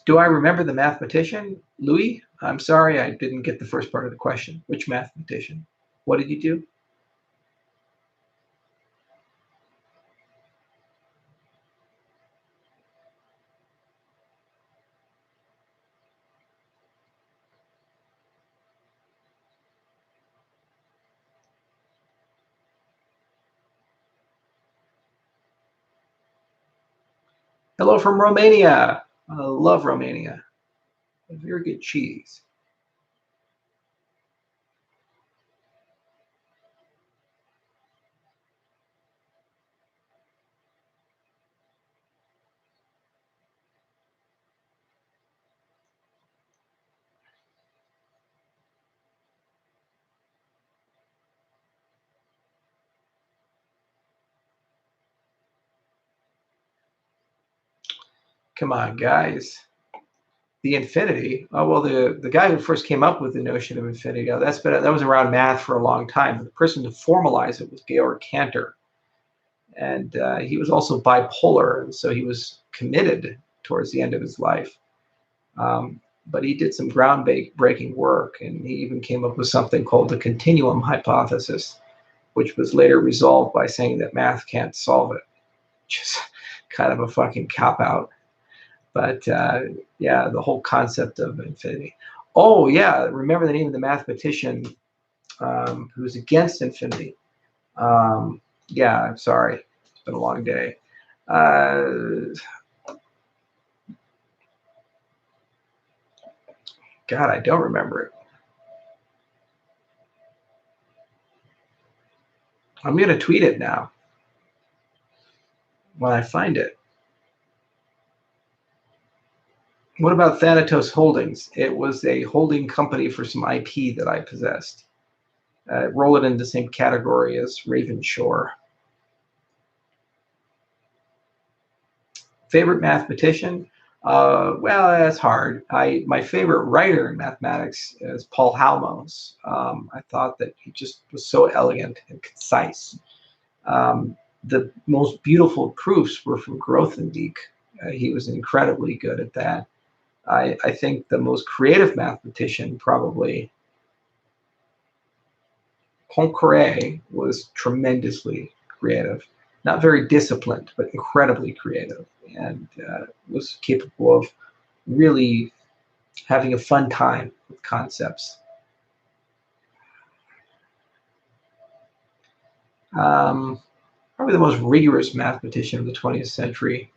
Do I remember the mathematician, Louis? I'm sorry, I didn't get the first part of the question. Which mathematician? What did you do? Hello from Romania. I love Romania. Very good cheese. Come on, guys. The infinity. Oh well, the guy who first came up with the notion of infinity. That was around math for a long time. The person to formalize it was Georg Cantor, and he was also bipolar, and so he was committed towards the end of his life. But he did some groundbreaking work, and he even came up with something called the continuum hypothesis, which was later resolved by saying that math can't solve it, which is kind of a fucking cop out. But yeah, the whole concept of infinity. Oh yeah, remember the name of the mathematician who was against infinity? Yeah, I'm sorry, it's been a long day. God, I don't remember it. I'm going to tweet it now when I find it. What about Thanatos Holdings? It was a holding company for some IP that I possessed. Roll it in the same category as Ravenshore. Favorite mathematician? Well, that's hard. My favorite writer in mathematics is Paul Halmos. I thought that he just was so elegant and concise. The most beautiful proofs were from Grothendieck. He was incredibly good at that. I think the most creative mathematician, probably Poincaré, was tremendously creative. Not very disciplined, but incredibly creative, and was capable of really having a fun time with concepts. Probably the most rigorous mathematician of the 20th century.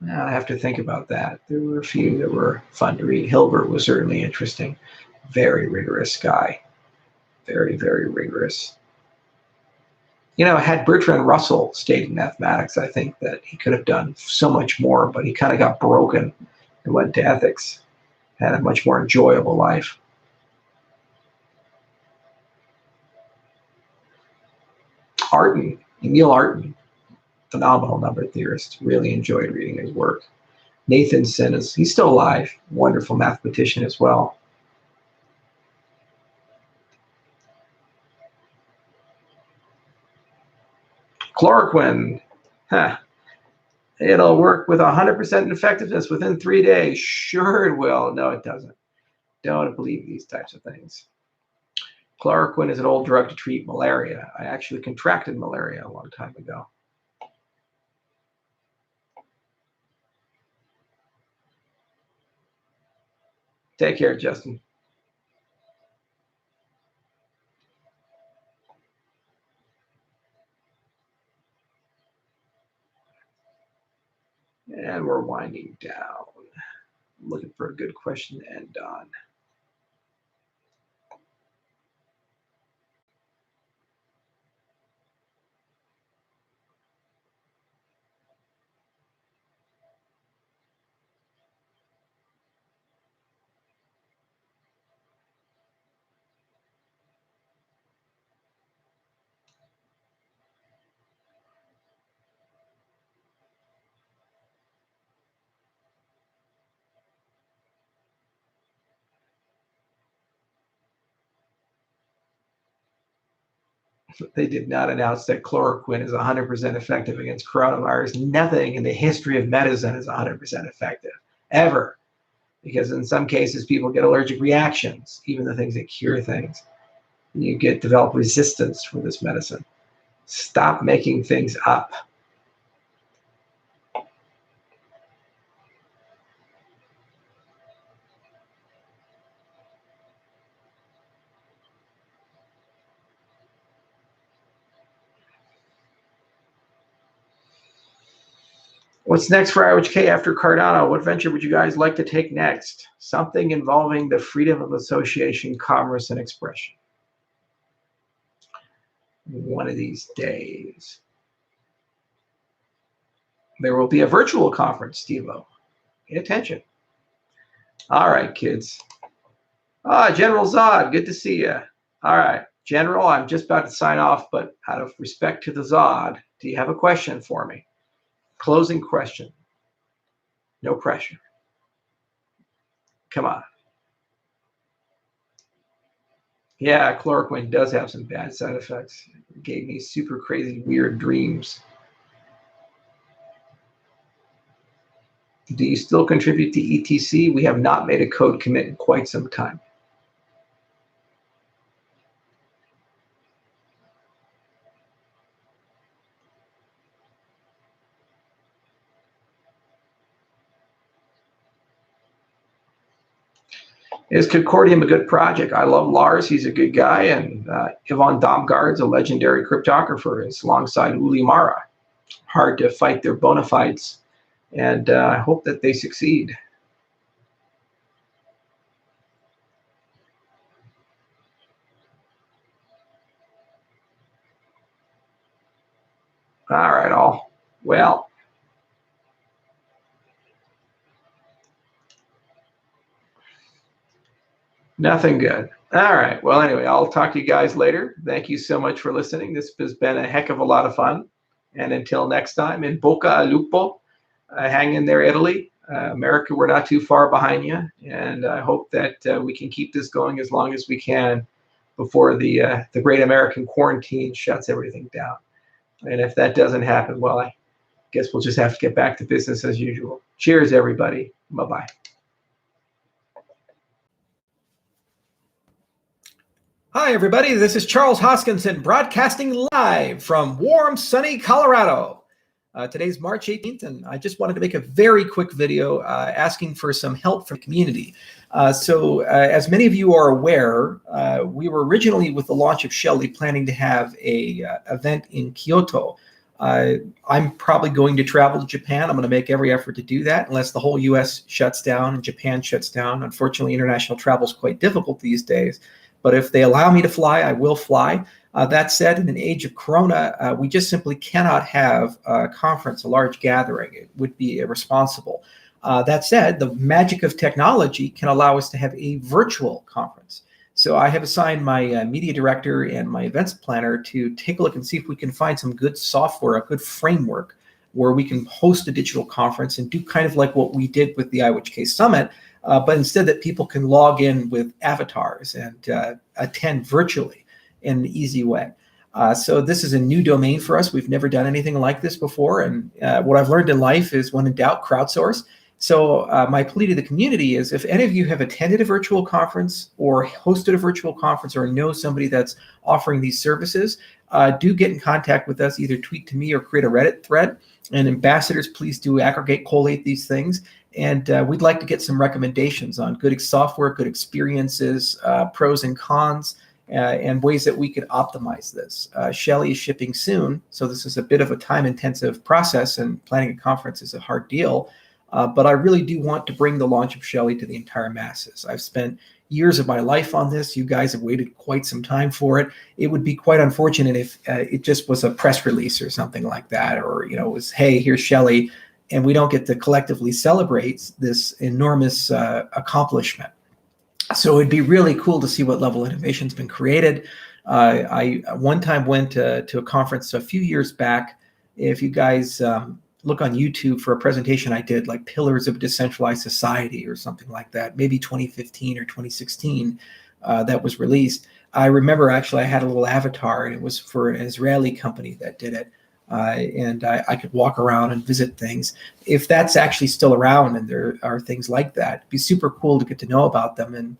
I have to think about that. There were a few that were fun to read. Hilbert was certainly interesting. Very rigorous guy. Very, very rigorous. Had Bertrand Russell stayed in mathematics, I think that he could have done so much more, but he kind of got broken and went to ethics, had a much more enjoyable life. Emil Artin, phenomenal number theorist. Really enjoyed reading his work. Nathanson he's still alive, wonderful mathematician as well. Chloroquine, it'll work with 100% effectiveness within 3 days. Sure it will. No, it doesn't. Don't believe these types of things. Chloroquine is an old drug to treat malaria. I actually contracted malaria a long time ago. Take care, Justin. And we're winding down. Looking for a good question to end on. They did not announce that chloroquine is 100% effective against coronavirus. Nothing in the history of medicine is 100% effective, ever. Because in some cases, people get allergic reactions, even the things that cure things. You develop resistance for this medicine. Stop making things up. What's next for IOHK after Cardano? What venture would you guys like to take next? Something involving the freedom of association, commerce, and expression. One of these days. There will be a virtual conference, Steve-O. Pay attention. All right, kids. General Zod, good to see you. All right, General, I'm just about to sign off, but out of respect to the Zod, do you have a question for me? Closing question. No pressure. Come on. Yeah, chloroquine does have some bad side effects. It gave me super crazy, weird dreams. Do you still contribute to ETC? We have not made a code commit in quite some time. Is Concordium a good project? I love Lars. He's a good guy. And Yvonne Domgaard's a legendary cryptographer. It's alongside Uli Mara. Hard to fight their bona fides. And I hope that they succeed. All right, all. Well, nothing good. All right. Well, anyway, I'll talk to you guys later. Thank you so much for listening. This has been a heck of a lot of fun. And until next time, in Bocca al Lupo, hang in there, Italy. America, we're not too far behind you. And I hope that we can keep this going as long as we can before the great American quarantine shuts everything down. And if that doesn't happen, well, I guess we'll just have to get back to business as usual. Cheers, everybody. Bye-bye. Hi, everybody. This is Charles Hoskinson broadcasting live from warm, sunny Colorado. Today's March 18th, and I just wanted to make a very quick video asking for some help from the community. As many of you are aware, we were originally, with the launch of Shelley, planning to have a event in Kyoto. I'm probably going to travel to Japan. I'm going to make every effort to do that unless the whole U.S. shuts down and Japan shuts down. Unfortunately, international travel is quite difficult these days. But if they allow me to fly, I will fly. That said, in an age of Corona, we just simply cannot have a conference, a large gathering. It would be irresponsible. That said, the magic of technology can allow us to have a virtual conference. So I have assigned my media director and my events planner to take a look and see if we can find some good software, a good framework where we can host a digital conference and do kind of like what we did with the IOHK Summit, but instead that people can log in with avatars and attend virtually in an easy way. So this is a new domain for us. We've never done anything like this before. And what I've learned in life is when in doubt, crowdsource. So my plea to the community is if any of you have attended a virtual conference or hosted a virtual conference or know somebody that's offering these services, do get in contact with us, either tweet to me or create a Reddit thread. And ambassadors, please do aggregate, collate these things And we'd like to get some recommendations on good software, good experiences, pros and cons, and ways that we could optimize this. Shelley is shipping soon, so this is a bit of a time-intensive process, and planning a conference is a hard deal. But I really do want to bring the launch of Shelley to the entire masses. I've spent years of my life on this. You guys have waited quite some time for it. It would be quite unfortunate if it just was a press release or something like that, or it was, hey, here's Shelley, and we don't get to collectively celebrate this enormous accomplishment. So it'd be really cool to see what level of innovation's been created. I one time went to a conference a few years back. If you guys look on YouTube for a presentation I did, like Pillars of Decentralized Society or something like that, maybe 2015 or 2016, that was released. I remember actually I had a little avatar, and it was for an Israeli company that did it. And I could walk around and visit things. If that's actually still around and there are things like that, it'd be super cool to get to know about them and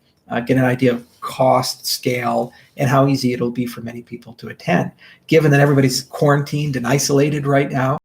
get an idea of cost, scale, and how easy it'll be for many people to attend. Given that everybody's quarantined and isolated right now,